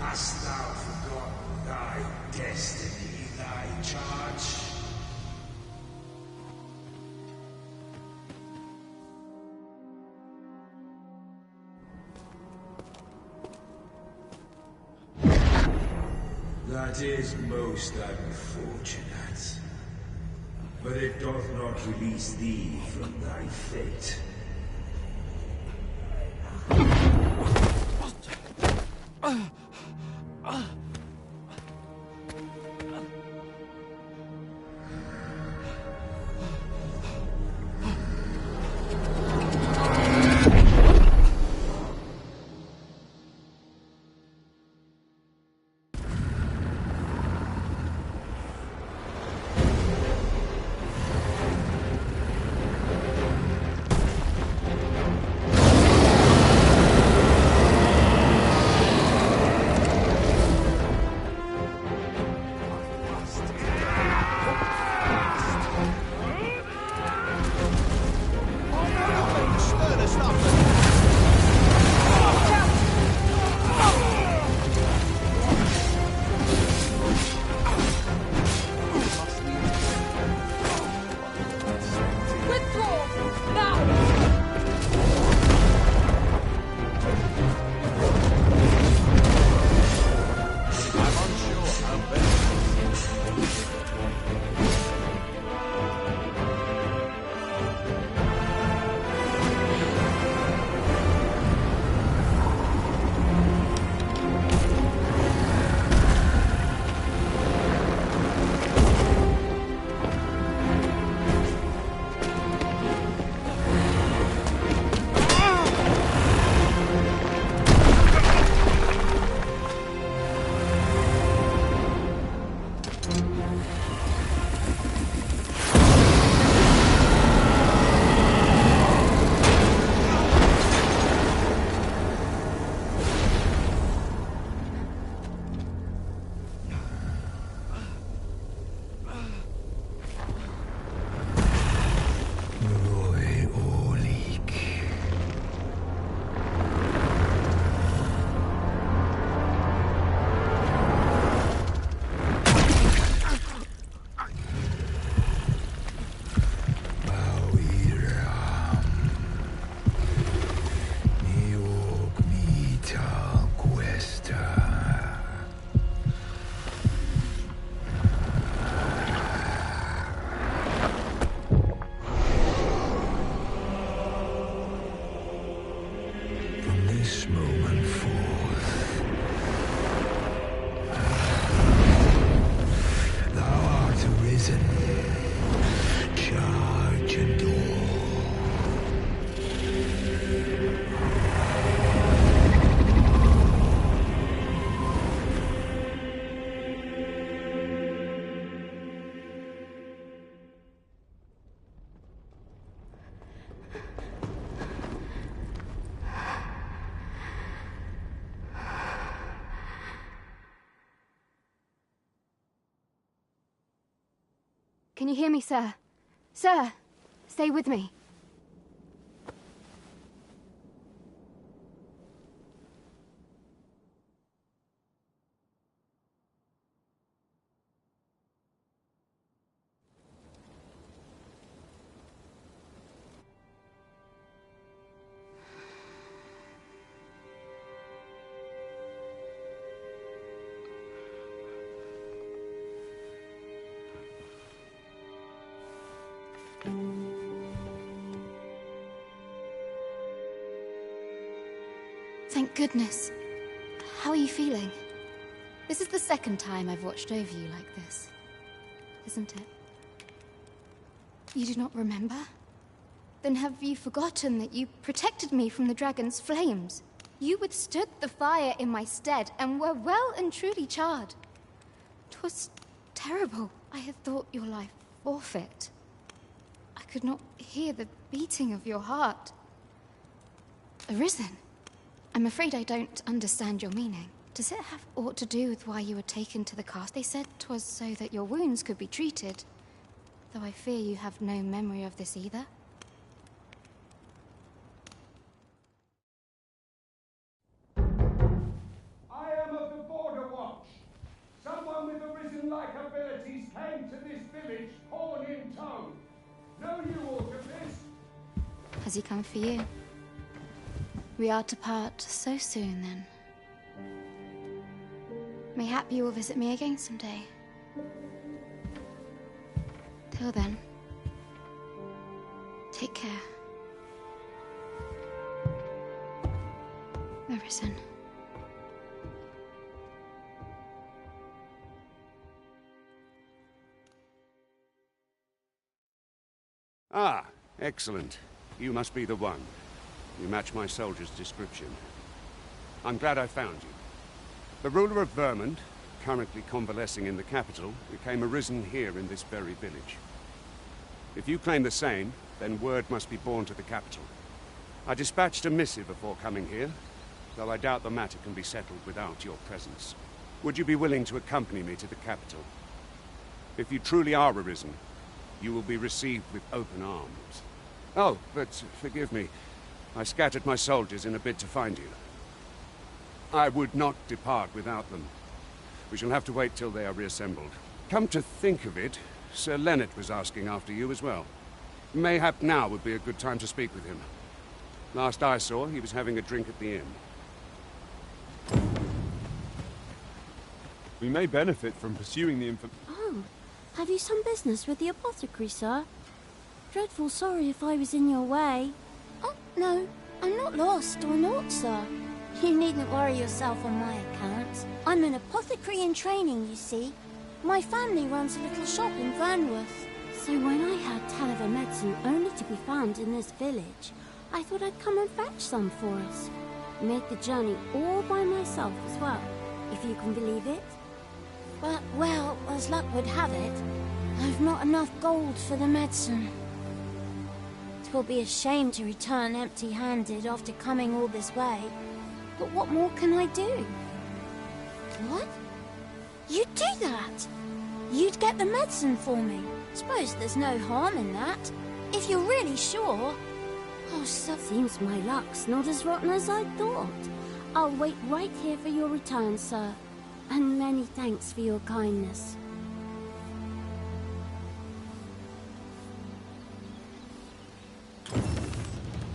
Hast thou forgotten thy destiny, thy charge? That is most unfortunate. But it doth not release thee from thy fate. Can you hear me, sir? Sir, stay with me. Thank goodness. How are you feeling? This is the second time I've watched over you like this, isn't it? You do not remember? Then have you forgotten that you protected me from the dragon's flames? You withstood the fire in my stead and were well and truly charred. 'Twas terrible. I had thought your life forfeit. I could not hear the beating of your heart. Arisen? I'm afraid I don't understand your meaning. Does it have aught to do with why you were taken to the cast? They said 'twas so that your wounds could be treated. Though I fear you have no memory of this either. I am of the Border Watch. Someone with Arisen-like abilities came to this village, horn in tow. Know you aught of this? Has he come for you? We are to part so soon, then. Mayhap you will visit me again someday. Till then, take care. Arisen. Ah, excellent. You must be the one. You match my soldier's description. I'm glad I found you. The ruler of Vermund, currently convalescing in the capital, became arisen here in this very village. If you claim the same, then word must be borne to the capital. I dispatched a missive before coming here, though I doubt the matter can be settled without your presence. Would you be willing to accompany me to the capital? If you truly are arisen, you will be received with open arms. Oh, but forgive me. I scattered my soldiers in a bid to find you. I would not depart without them. We shall have to wait till they are reassembled. Come to think of it, Sir Leonard was asking after you as well. Mayhap now would be a good time to speak with him. Last I saw, he was having a drink at the inn. We may benefit from pursuing the Oh, have you some business with the apothecary, sir? Dreadful sorry if I was in your way. Oh, no, I'm not lost or naught, sir. You needn't worry yourself on my account. I'm an apothecary in training, you see. My family runs a little shop in Vernworth. So when I heard tell of a medicine only to be found in this village, I thought I'd come and fetch some for us. Made the journey all by myself as well, if you can believe it. But, well, as luck would have it, I've not enough gold for the medicine. 'Twill be a shame to return empty-handed after coming all this way. But what more can I do? What? You'd do that? You'd get the medicine for me? Suppose there's no harm in that, if you're really sure. Oh, so seems my luck's not as rotten as I thought. I'll wait right here for your return, sir. And many thanks for your kindness.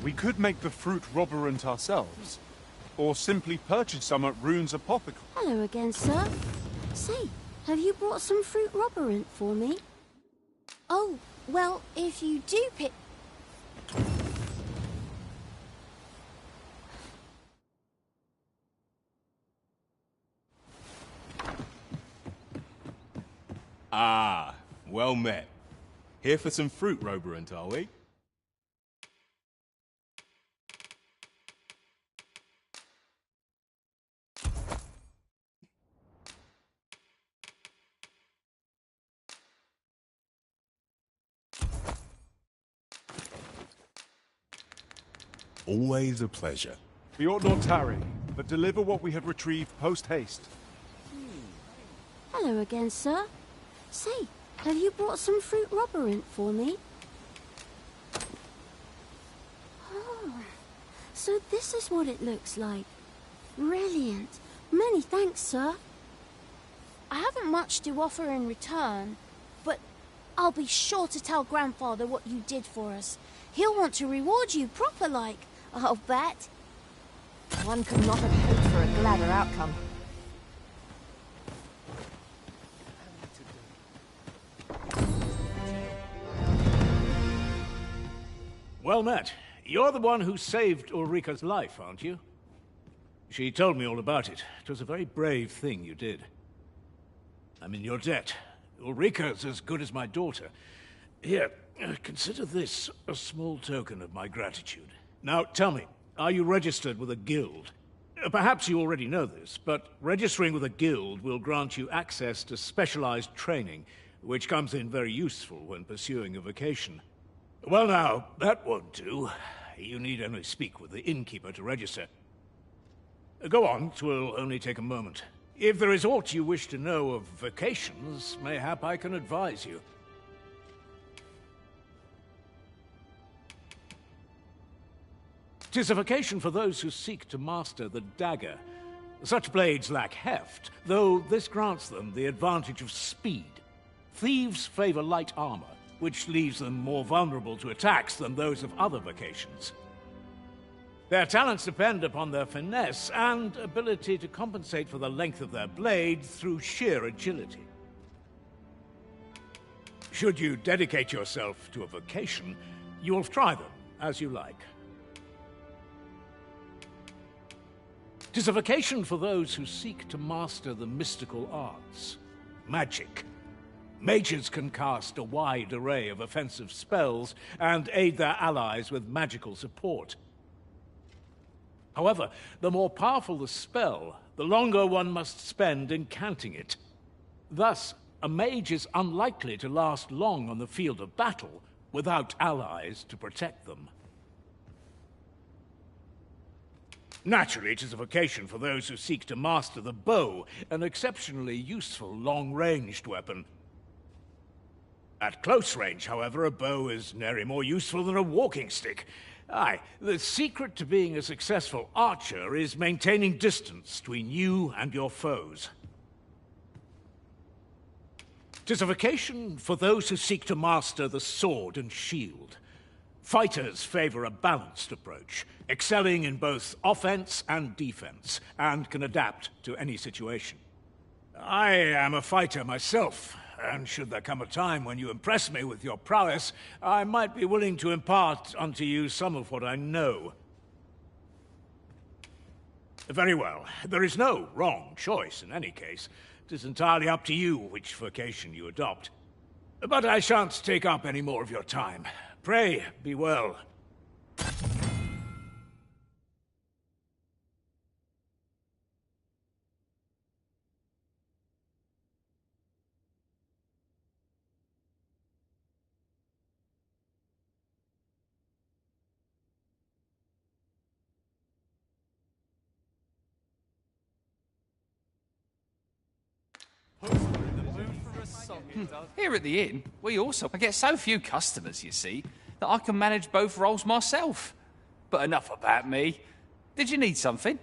We could make the fruit robberant ourselves, or simply purchase some at Rune's apothecary. Hello again, sir. Say, have you brought some fruit robberant for me? Oh, well, if you do pick... Ah, well met. Here for some fruit robberant, are we? Always a pleasure. We ought not tarry, but deliver what we have retrieved post-haste. Hello again, sir. Say, have you brought some fruit robberant for me? Oh, so this is what it looks like. Brilliant. Many thanks, sir. I haven't much to offer in return, but I'll be sure to tell Grandfather what you did for us. He'll want to reward you proper-like, I'll bet. One could not have hoped for a gladder outcome. Well met. You're the one who saved Ulrika's life, aren't you? She told me all about it. It was a very brave thing you did. I'm in your debt. Ulrika's as good as my daughter. Here, consider this a small token of my gratitude. Now, tell me, are you registered with a guild? Perhaps you already know this, but registering with a guild will grant you access to specialized training, which comes in very useful when pursuing a vocation. Well now, that won't do. You need only speak with the innkeeper to register. Go on, 'twill only take a moment. If there is aught you wish to know of vocations, mayhap I can advise you. 'Tis a vocation for those who seek to master the dagger. Such blades lack heft, though this grants them the advantage of speed. Thieves favor light armor, which leaves them more vulnerable to attacks than those of other vocations. Their talents depend upon their finesse and ability to compensate for the length of their blade through sheer agility. Should you dedicate yourself to a vocation, you will try them as you like. 'Tis a vocation for those who seek to master the mystical arts. Magic. Mages can cast a wide array of offensive spells and aid their allies with magical support. However, the more powerful the spell, the longer one must spend incanting it. Thus, a mage is unlikely to last long on the field of battle without allies to protect them. Naturally, it is a vocation for those who seek to master the bow, an exceptionally useful long-ranged weapon. At close range, however, a bow is nary more useful than a walking stick. Aye, the secret to being a successful archer is maintaining distance between you and your foes. 'Tis a vocation for those who seek to master the sword and shield. Fighters favor a balanced approach, excelling in both offense and defense, and can adapt to any situation. I am a fighter myself, and should there come a time when you impress me with your prowess, I might be willing to impart unto you some of what I know. Very well. There is no wrong choice in any case. It is entirely up to you which vocation you adopt. But I shan't take up any more of your time. Pray, be well. Here at the inn, we also get so few customers, you see, that I can manage both roles myself. But enough about me. Did you need something?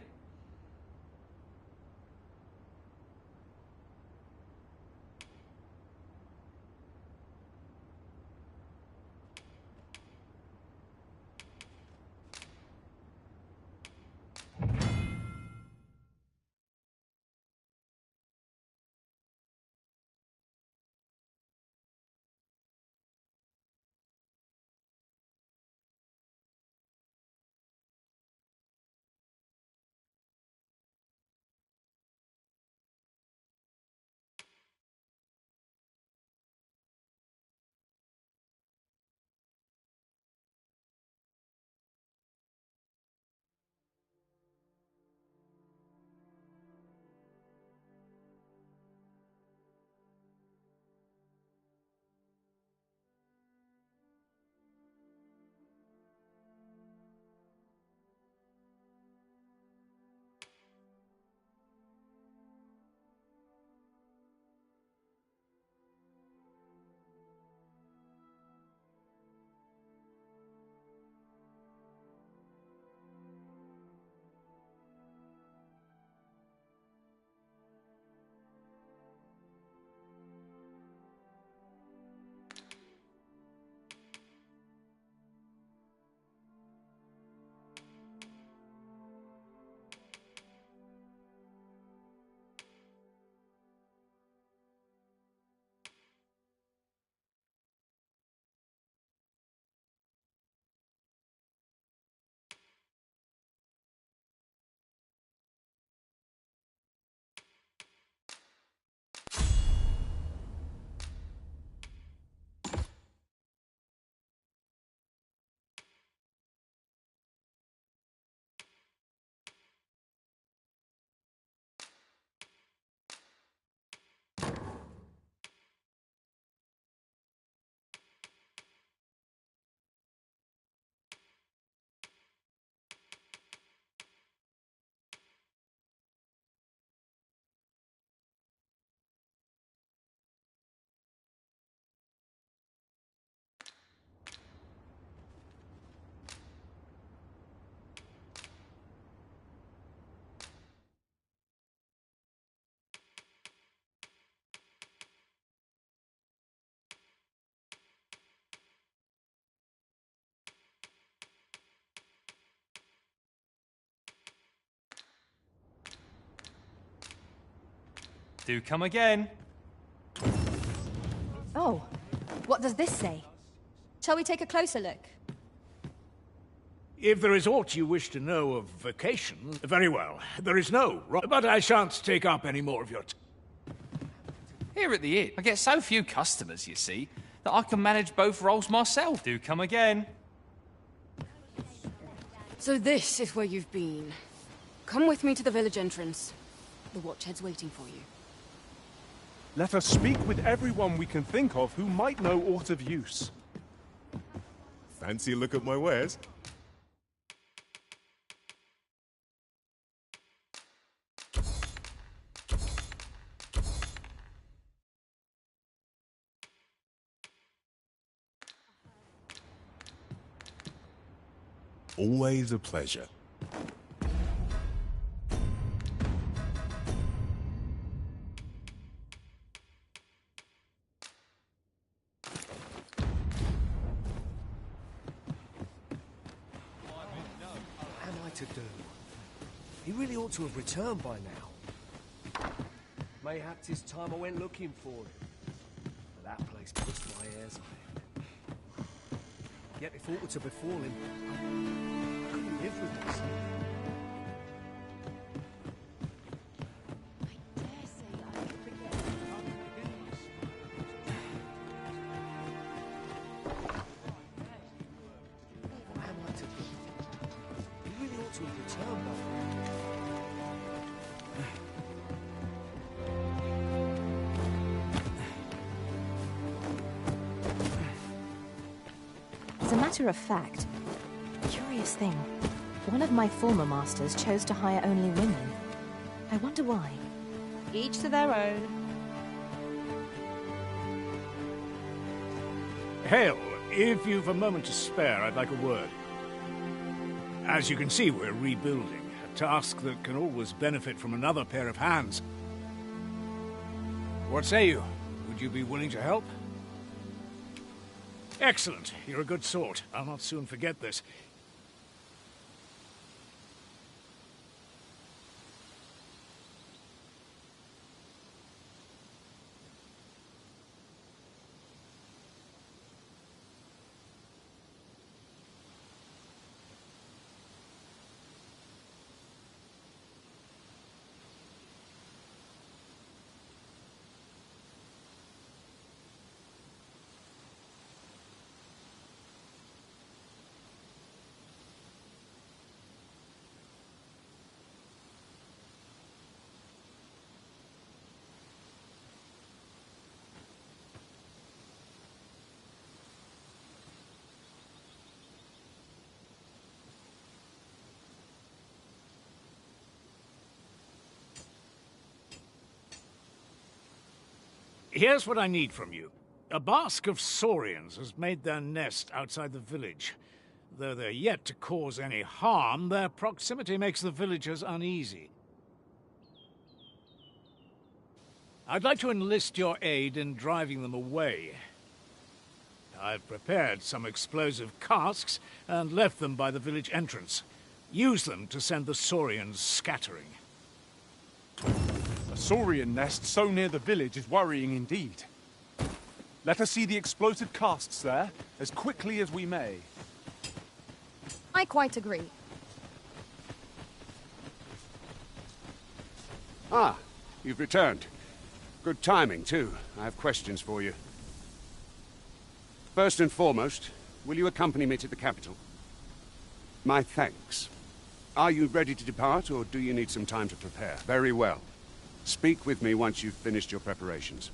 Do come again. Oh, what does this say? Shall we take a closer look? If there is aught you wish to know of vacation, very well. There is no, but I shan't take up any more of your time. Here at the inn, I get so few customers, you see, that I can manage both roles myself. Do come again. So this is where you've been. Come with me to the village entrance. The Watchhead's waiting for you. Let us speak with everyone we can think of who might know aught of use. Fancy a look at my wares? Always a pleasure. What am I to do? He really ought to have returned by now. Mayhap 'tis time I went looking for him. But that place puts my hairs on end. Yet if aught were to befall him, I couldn't live with this. What am I to do? He really ought to have returned by now. As a matter of fact, curious thing, one of my former masters chose to hire only women. I wonder why. Each to their own. Hale, if you've a moment to spare, I'd like a word. As you can see, we're rebuilding, a task that can always benefit from another pair of hands. What say you? Would you be willing to help? Excellent. You're a good sort. I'll not soon forget this. Here's what I need from you. A bask of saurians has made their nest outside the village. Though they're yet to cause any harm, their proximity makes the villagers uneasy. I'd like to enlist your aid in driving them away. I've prepared some explosive casks and left them by the village entrance. Use them to send the saurians scattering. A saurian nest so near the village is worrying indeed. Let us see the explosive casks there, as quickly as we may. I quite agree. Ah, you've returned. Good timing, too. I have questions for you. First and foremost, will you accompany me to the capital? My thanks. Are you ready to depart, or do you need some time to prepare? Very well. Speak with me once you've finished your preparations.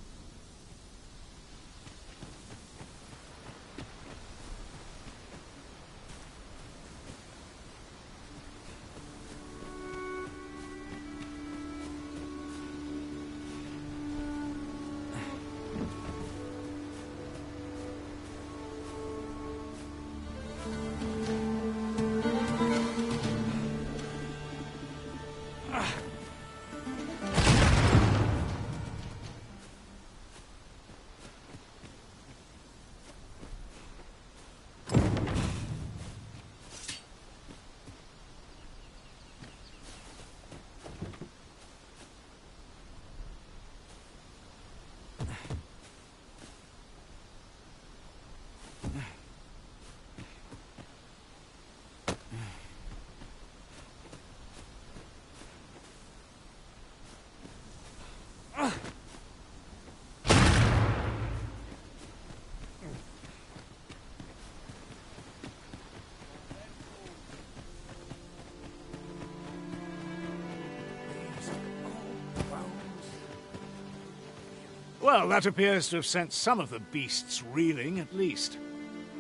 Well, that appears to have sent some of the beasts reeling, at least.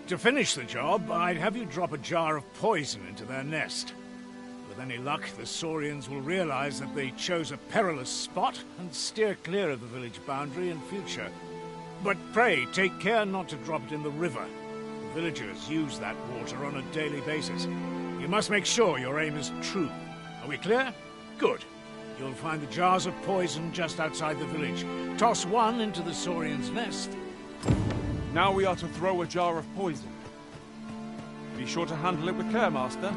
To finish the job, I'd have you drop a jar of poison into their nest. With any luck, the Saurians will realize that they chose a perilous spot and steer clear of the village boundary in future. But pray, take care not to drop it in the river. The villagers use that water on a daily basis. You must make sure your aim is true. Are we clear? Good. You'll find the jars of poison just outside the village. Toss one into the Saurian's nest. Now we are to throw a jar of poison. Be sure to handle it with care, Master.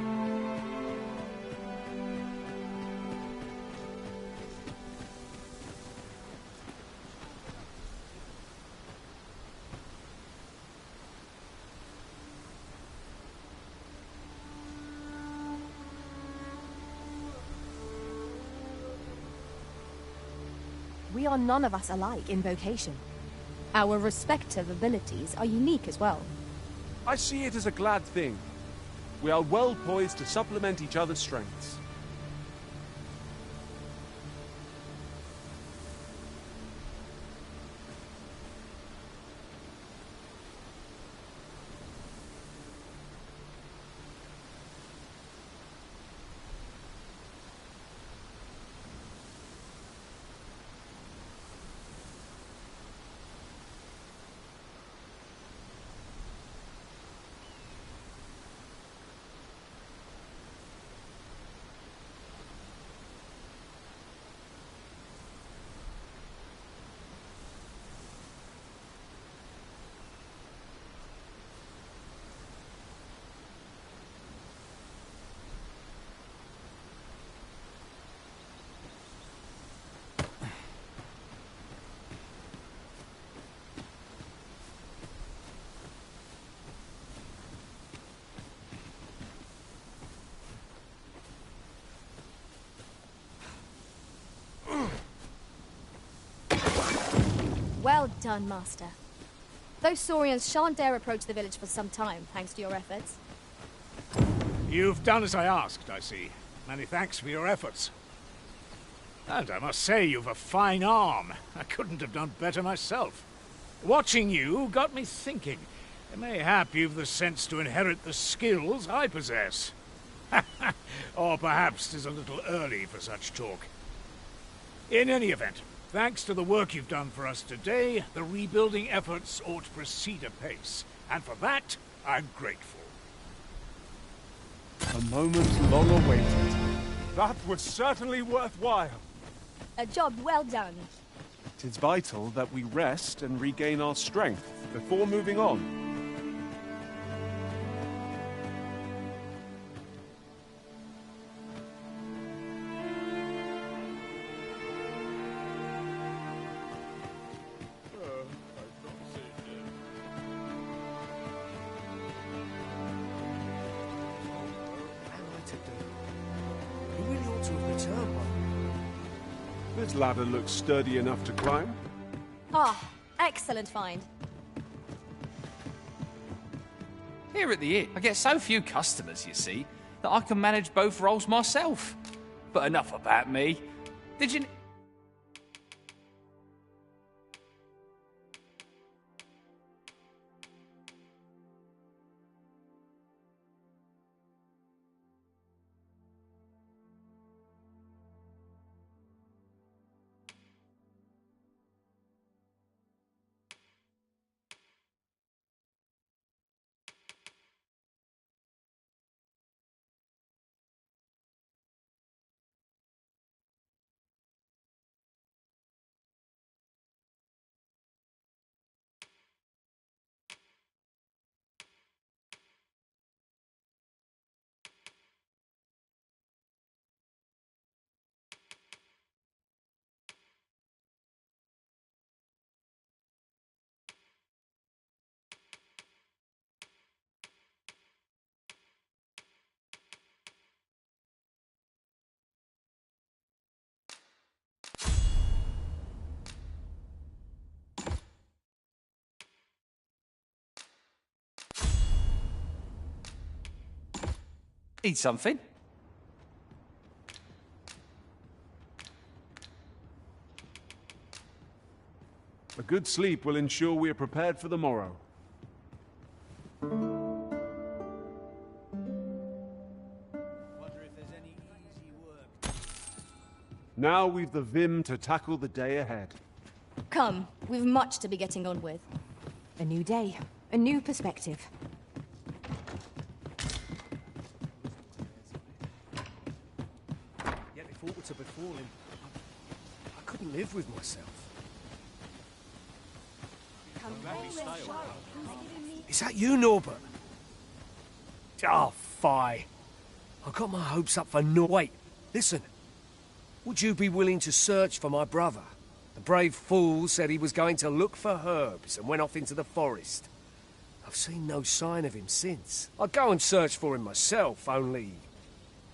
We are none of us alike in vocation. Our respective abilities are unique as well. I see it as a glad thing. We are well poised to supplement each other's strengths. Well done, Master. Those Saurians shan't dare approach the village for some time, thanks to your efforts. You've done as I asked, I see. Many thanks for your efforts. And I must say, you've a fine arm. I couldn't have done better myself. Watching you got me thinking. Mayhap you've the sense to inherit the skills I possess. Or perhaps 'tis a little early for such talk. In any event, thanks to the work you've done for us today, the rebuilding efforts ought to proceed apace. And for that, I'm grateful. A moment long awaited. That was certainly worthwhile. A job well done. It is vital that we rest and regain our strength before moving on. This ladder looks sturdy enough to climb. Ah, excellent find. Here at the inn, I get so few customers, you see, that I can manage both roles myself. But enough about me. Did you... Need something? A good sleep will ensure we are prepared for the morrow. Now we've the vim to tackle the day ahead. Come, we've much to be getting on with. A new day, a new perspective. Yet if aught were to befall him, I couldn't live with myself. Is that you, Norbert? Oh, fie. I got my hopes up for no. Wait, listen. Would you be willing to search for my brother? The brave fool said he was going to look for herbs and went off into the forest. I've seen no sign of him since. I'd go and search for him myself, only...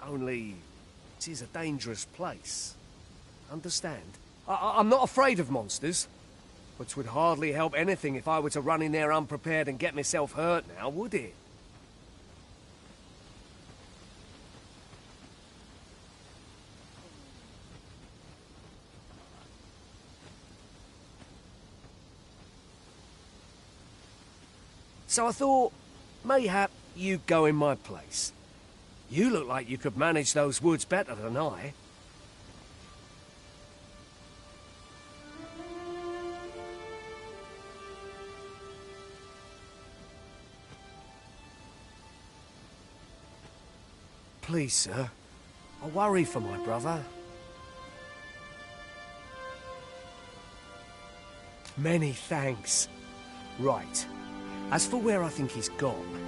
it is a dangerous place. Understand? I'm not afraid of monsters, but 'twould hardly help anything if I were to run in there unprepared and get myself hurt now, would it? So I thought, mayhap you'd go in my place. You look like you could manage those woods better than I. Please, sir. I worry for my brother. Many thanks. Right. As for where I think he's gone...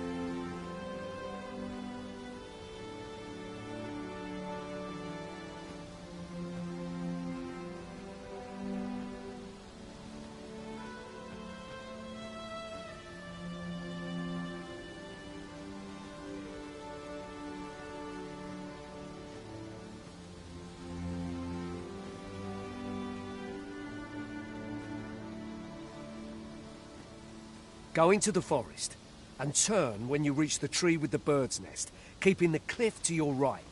Go into the forest, and turn when you reach the tree with the bird's nest, keeping the cliff to your right.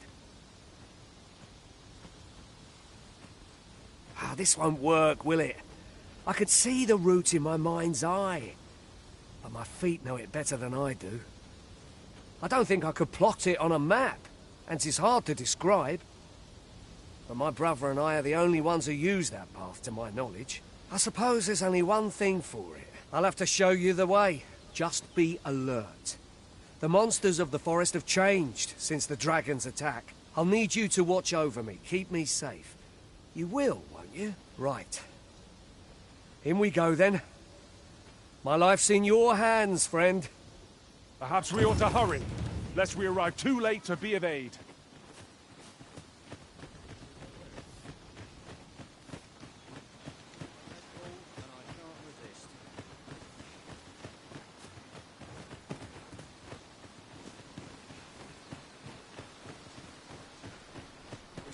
Ah, this won't work, will it? I could see the route in my mind's eye, but my feet know it better than I do. I don't think I could plot it on a map, and it's hard to describe. But my brother and I are the only ones who use that path, to my knowledge. I suppose there's only one thing for it. I'll have to show you the way. Just be alert. The monsters of the forest have changed since the dragon's attack. I'll need you to watch over me, keep me safe. You will, won't you? Right. In we go, then. My life's in your hands, friend. Perhaps we ought to hurry, lest we arrive too late to be of aid.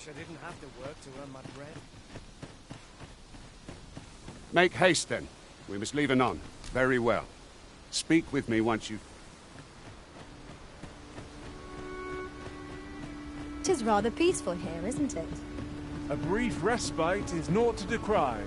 I didn't have to work to earn my bread. Make haste, then. We must leave anon. Very well. Speak with me once you've... 'Tis rather peaceful here, isn't it? A brief respite is naught to decry.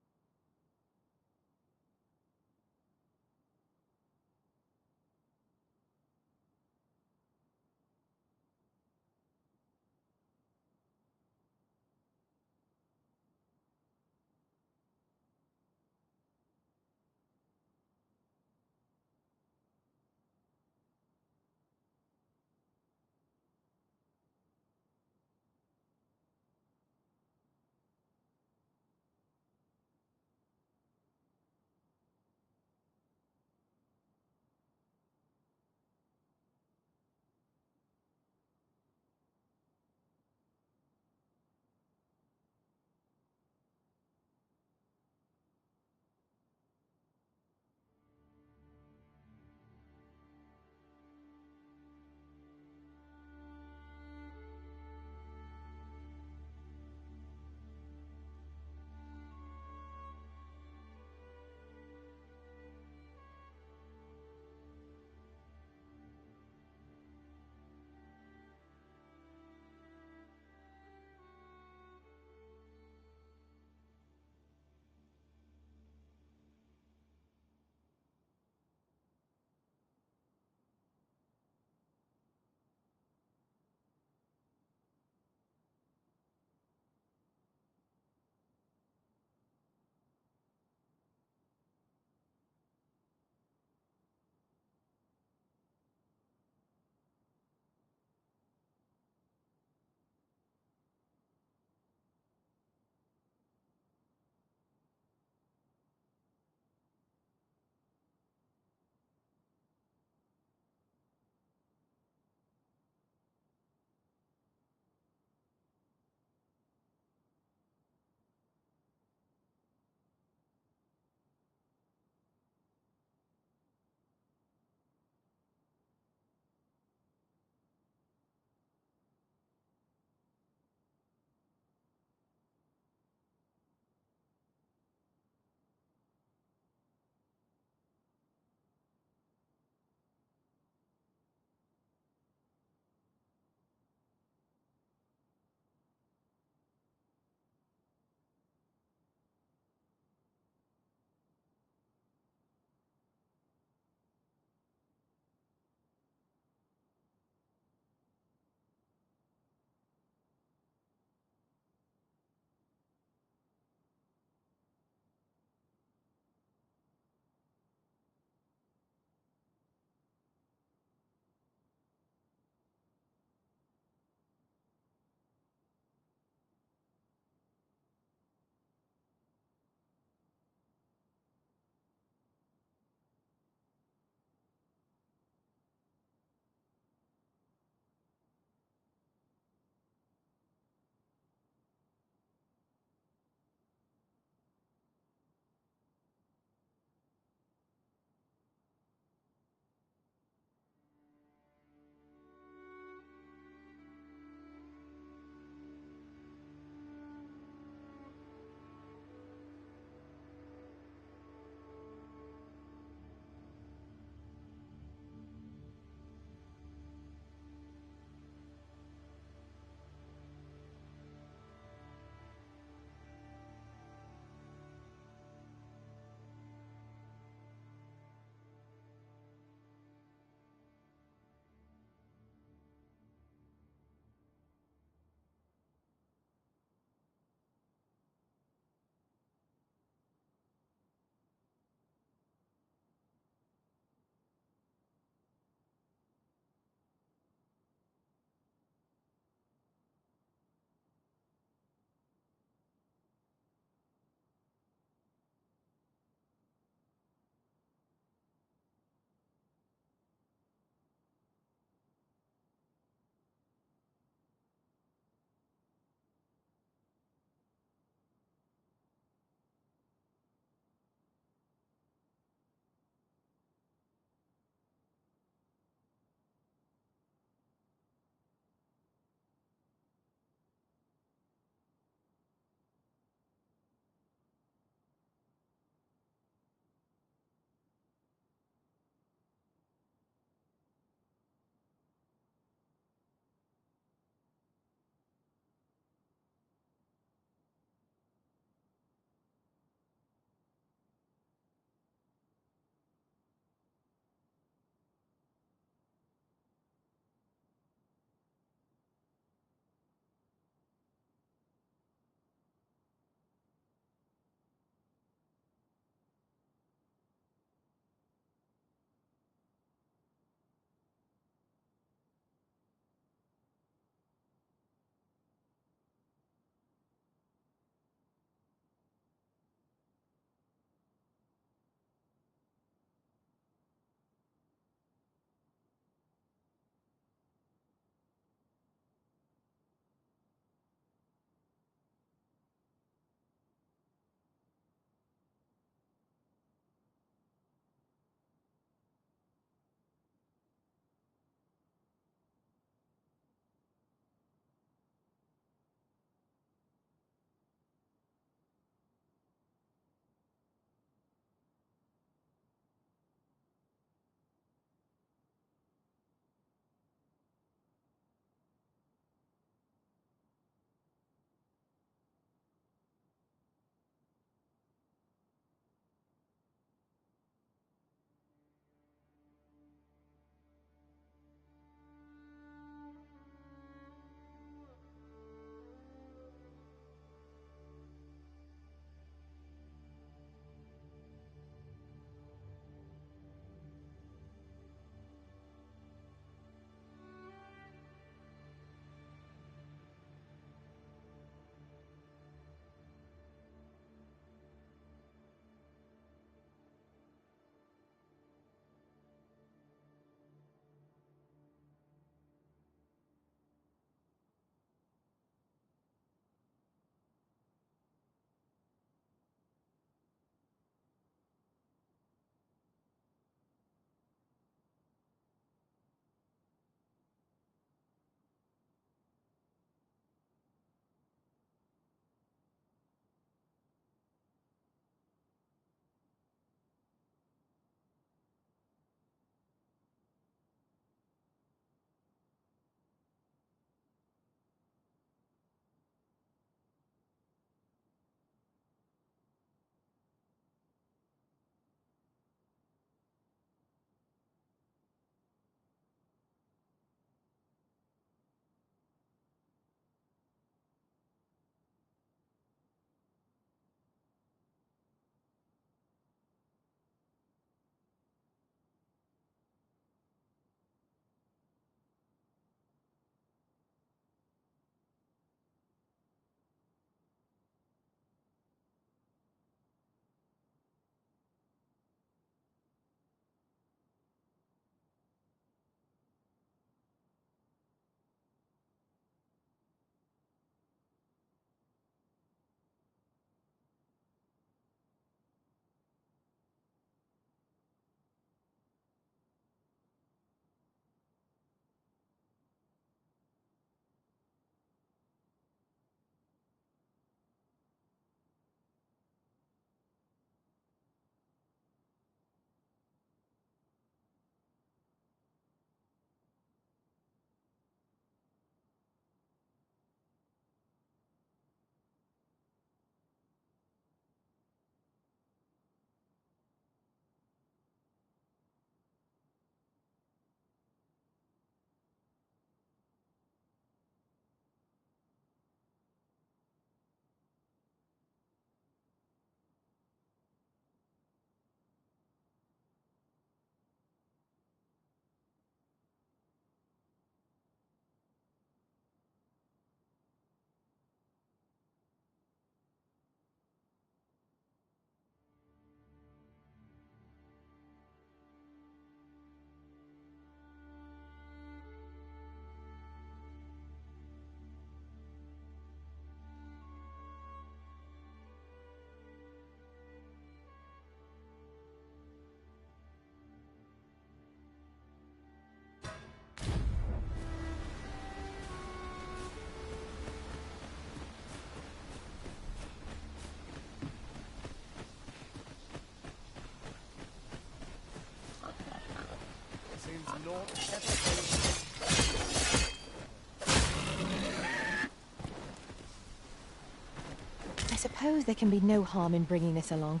I suppose there can be no harm in bringing this along.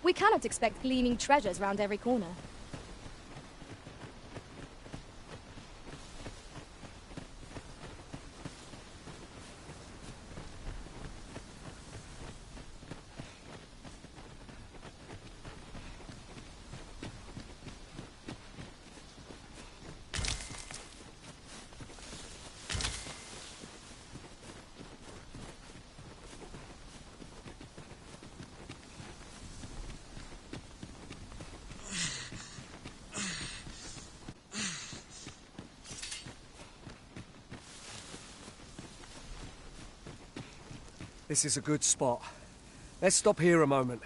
We cannot expect gleaming treasures round every corner. This is a good spot. Let's stop here a moment.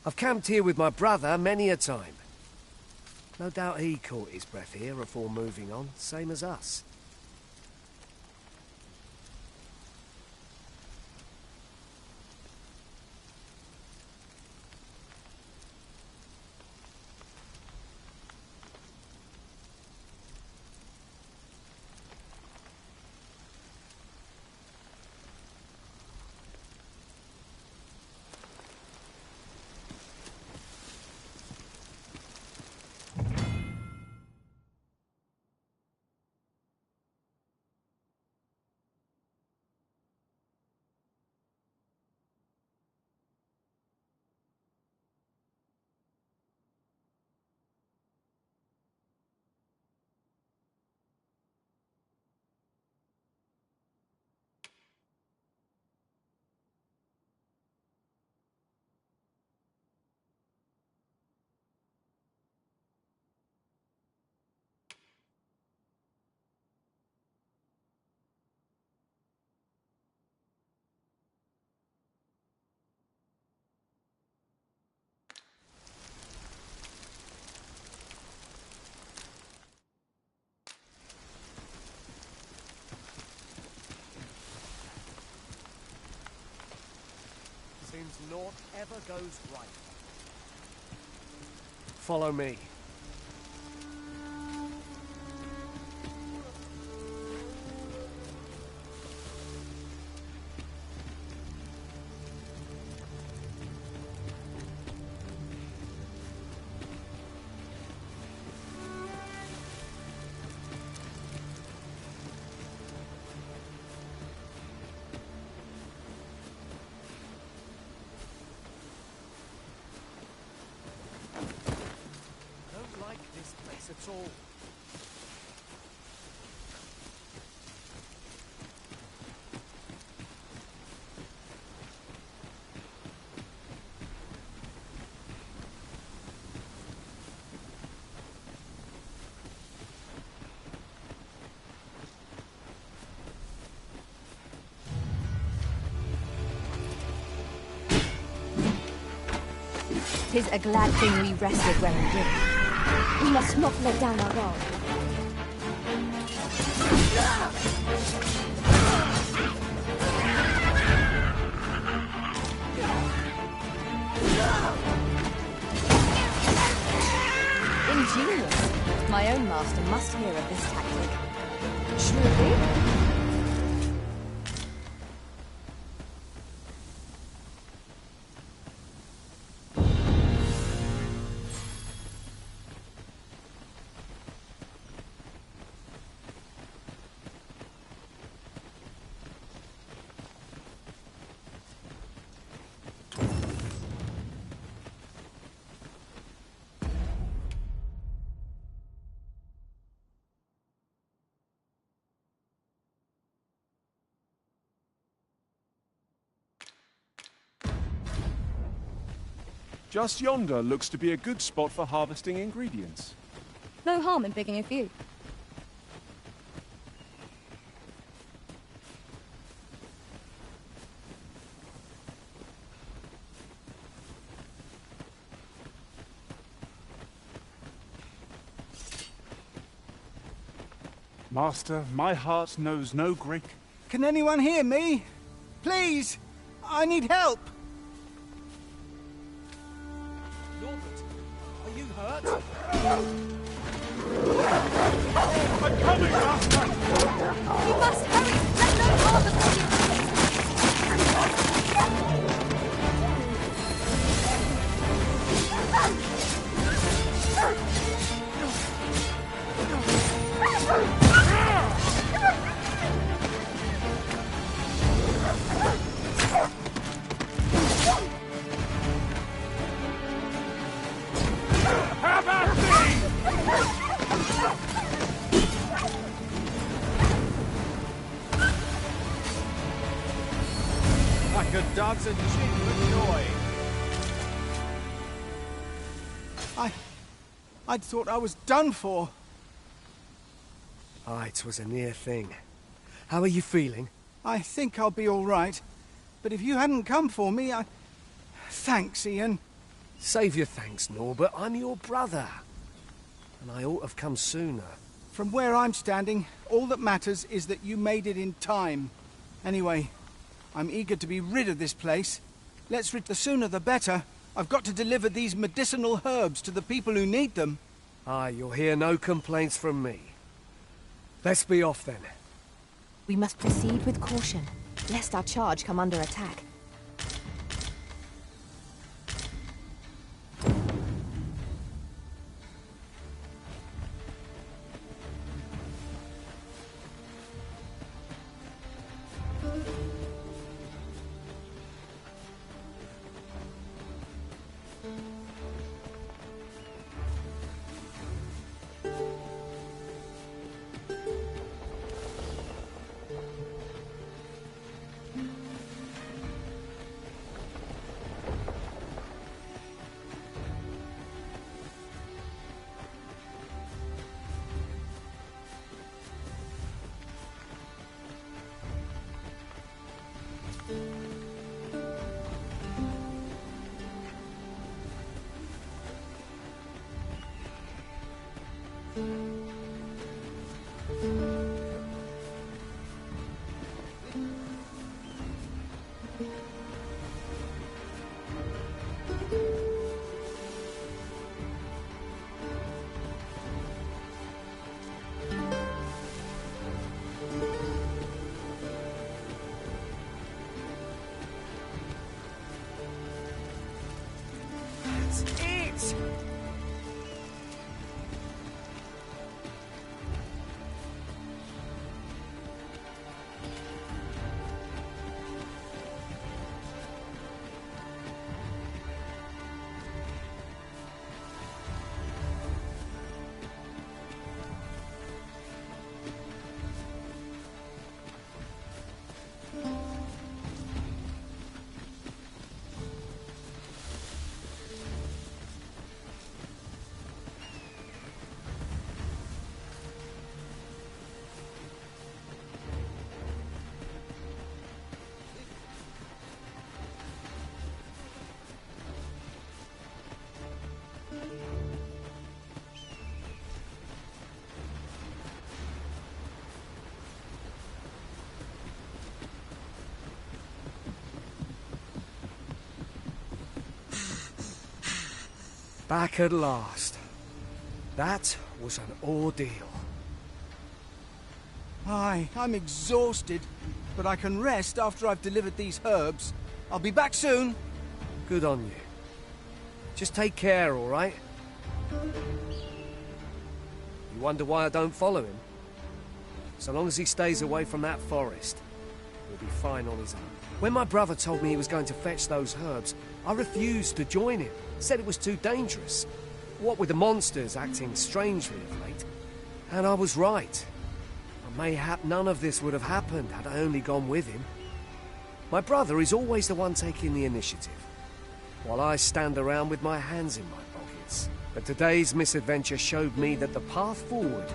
I've camped here with my brother many a time. No doubt he caught his breath here before moving on, same as us. Seems naught ever goes right. Follow me. At all. Tis a glad thing we rested where we did. We must not let down our guard. Ingenious. My own master must hear of this tactic. Truly? Just yonder looks to be a good spot for harvesting ingredients. No harm in picking a few. Master, my heart knows no great... Can anyone hear me? Please! I need help! Norbert, are you hurt? I'm coming, Master! You must hurry! Let no harm befall you! How about these? Like a dog's a cheap for joy. I'd thought I was done for. Aye, 'twas a near thing. How are you feeling? I think I'll be all right. But if you hadn't come for me, Thanks, Ian. Save your thanks, Norbert. I'm your brother. And I ought to have come sooner. From where I'm standing, all that matters is that you made it in time. Anyway, I'm eager to be rid of this place. The sooner the better. I've got to deliver these medicinal herbs to the people who need them. Aye, you'll hear no complaints from me. Let's be off then. We must proceed with caution, lest our charge come under attack. Back at last. That was an ordeal. Aye, I'm exhausted, but I can rest after I've delivered these herbs. I'll be back soon. Good on you. Just take care, all right? You wonder why I don't follow him? So long as he stays away from that forest, he'll be fine on his own. When my brother told me he was going to fetch those herbs, I refused to join him. Said it was too dangerous. What with the monsters acting strangely of late. And I was right. Mayhap none of this would have happened had I only gone with him. My brother is always the one taking the initiative, while I stand around with my hands in my pockets. But today's misadventure showed me that the path forward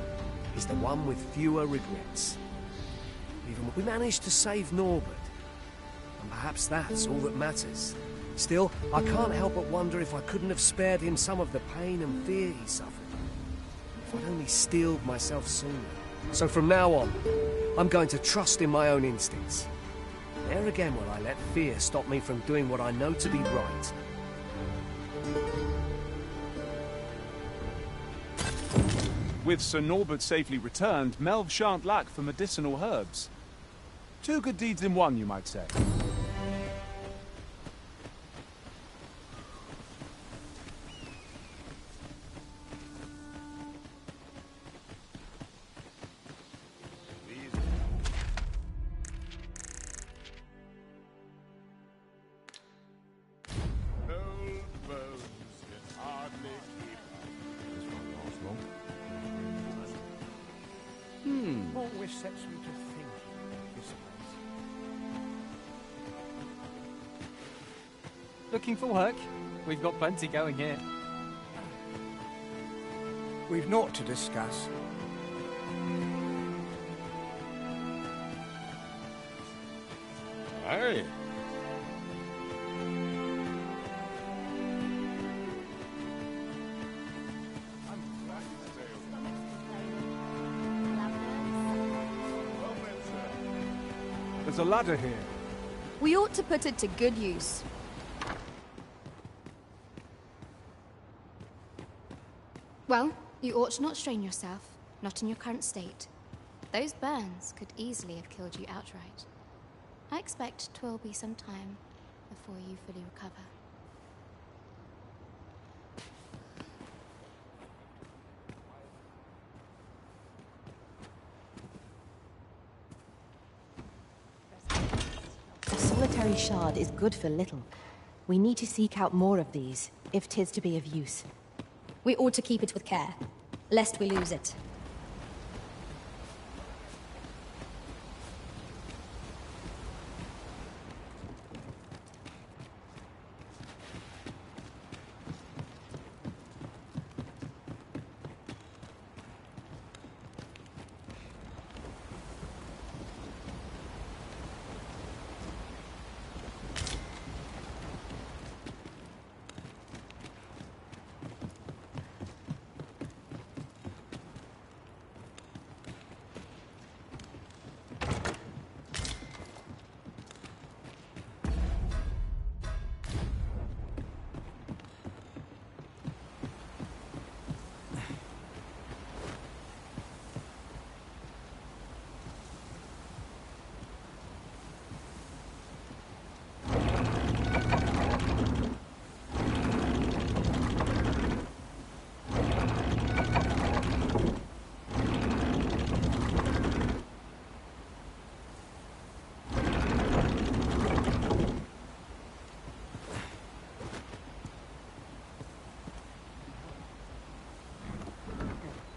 is the one with fewer regrets. Even we managed to save Norbert, and perhaps that's all that matters. Still, I can't help but wonder if I couldn't have spared him some of the pain and fear he suffered. If I'd only steeled myself sooner. So from now on, I'm going to trust in my own instincts. Ne'er again will I let fear stop me from doing what I know to be right. With Sir Norbert safely returned, Melv shan't lack for medicinal herbs. Two good deeds in one, you might say. Which sets me to thinking, you suppose? Looking for work? We've got plenty going here. We've naught to discuss. Aye. There's a ladder here. We ought to put it to good use. Well, you ought to not strain yourself, not in your current state. Those burns could easily have killed you outright. I expect 'twill be some time before you fully recover. A solitary shard is good for little. We need to seek out more of these, if 'tis to be of use. We ought to keep it with care, lest we lose it.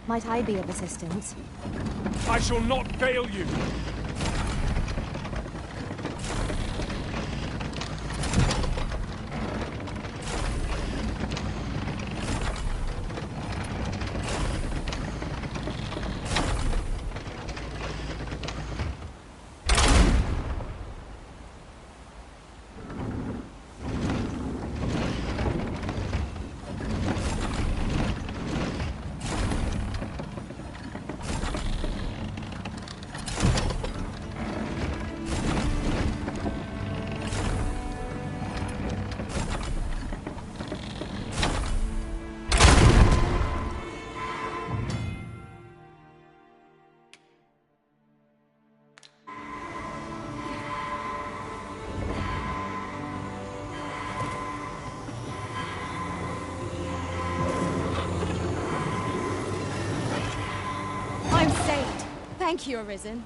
Might I be of assistance? I shall not fail you! I'm saved. Thank you, Arisen.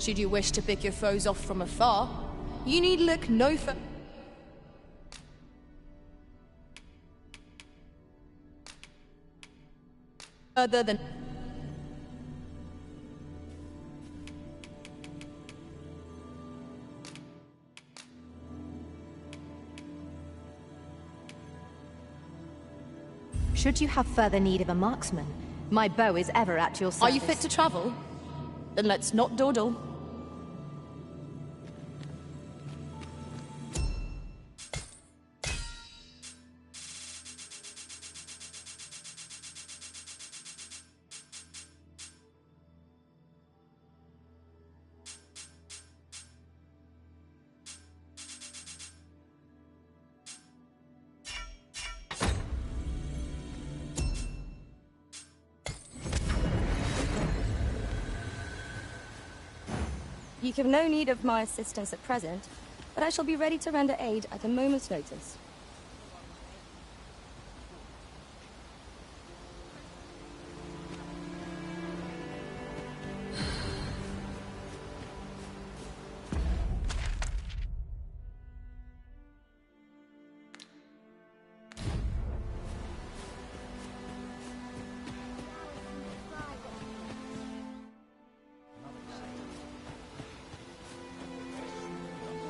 Should you wish to pick your foes off from afar, you need look no further than... Should you have further need of a marksman, my bow is ever at your service. Are you fit to travel? Then let's not dawdle. You have no need of my assistance at present, but I shall be ready to render aid at a moment's notice.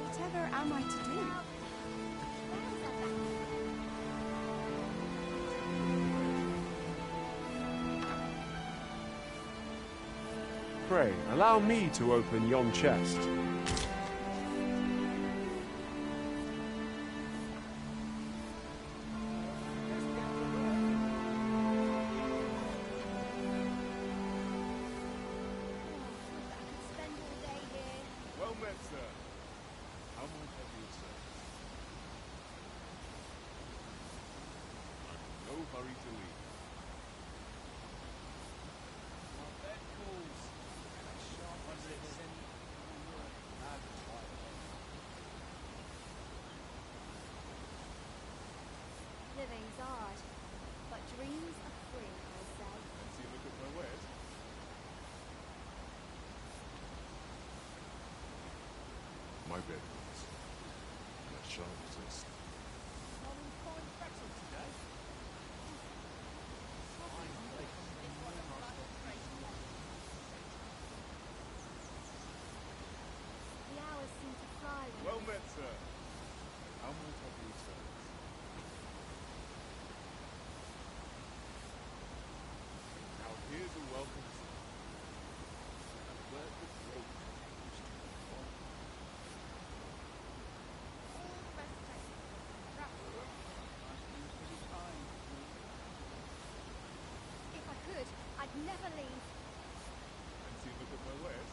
Whatever am I to do? Pray, allow me to open yon chest. Well met, sir. How may I help you, sir? I'm in no hurry to leave. Living's hard, but dreams are free, I say. Fancy a look at my wares? My bed is. And I shan't resist. The hours seem to fly when Well met, sir. How may I help you, sir? Now here's a welcome, sir. And where the great used to be born. If I could, I'd never leave. Fancy a look at my wares?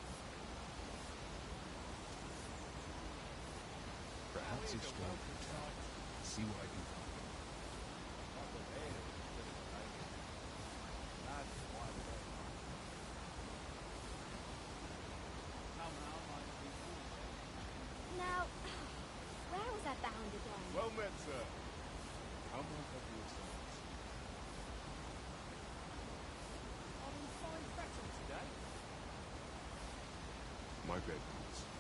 Perhaps it's strong. See what I can find. Now, where was I bound again? Well met, sir. How may I help you, sir? My bed, please.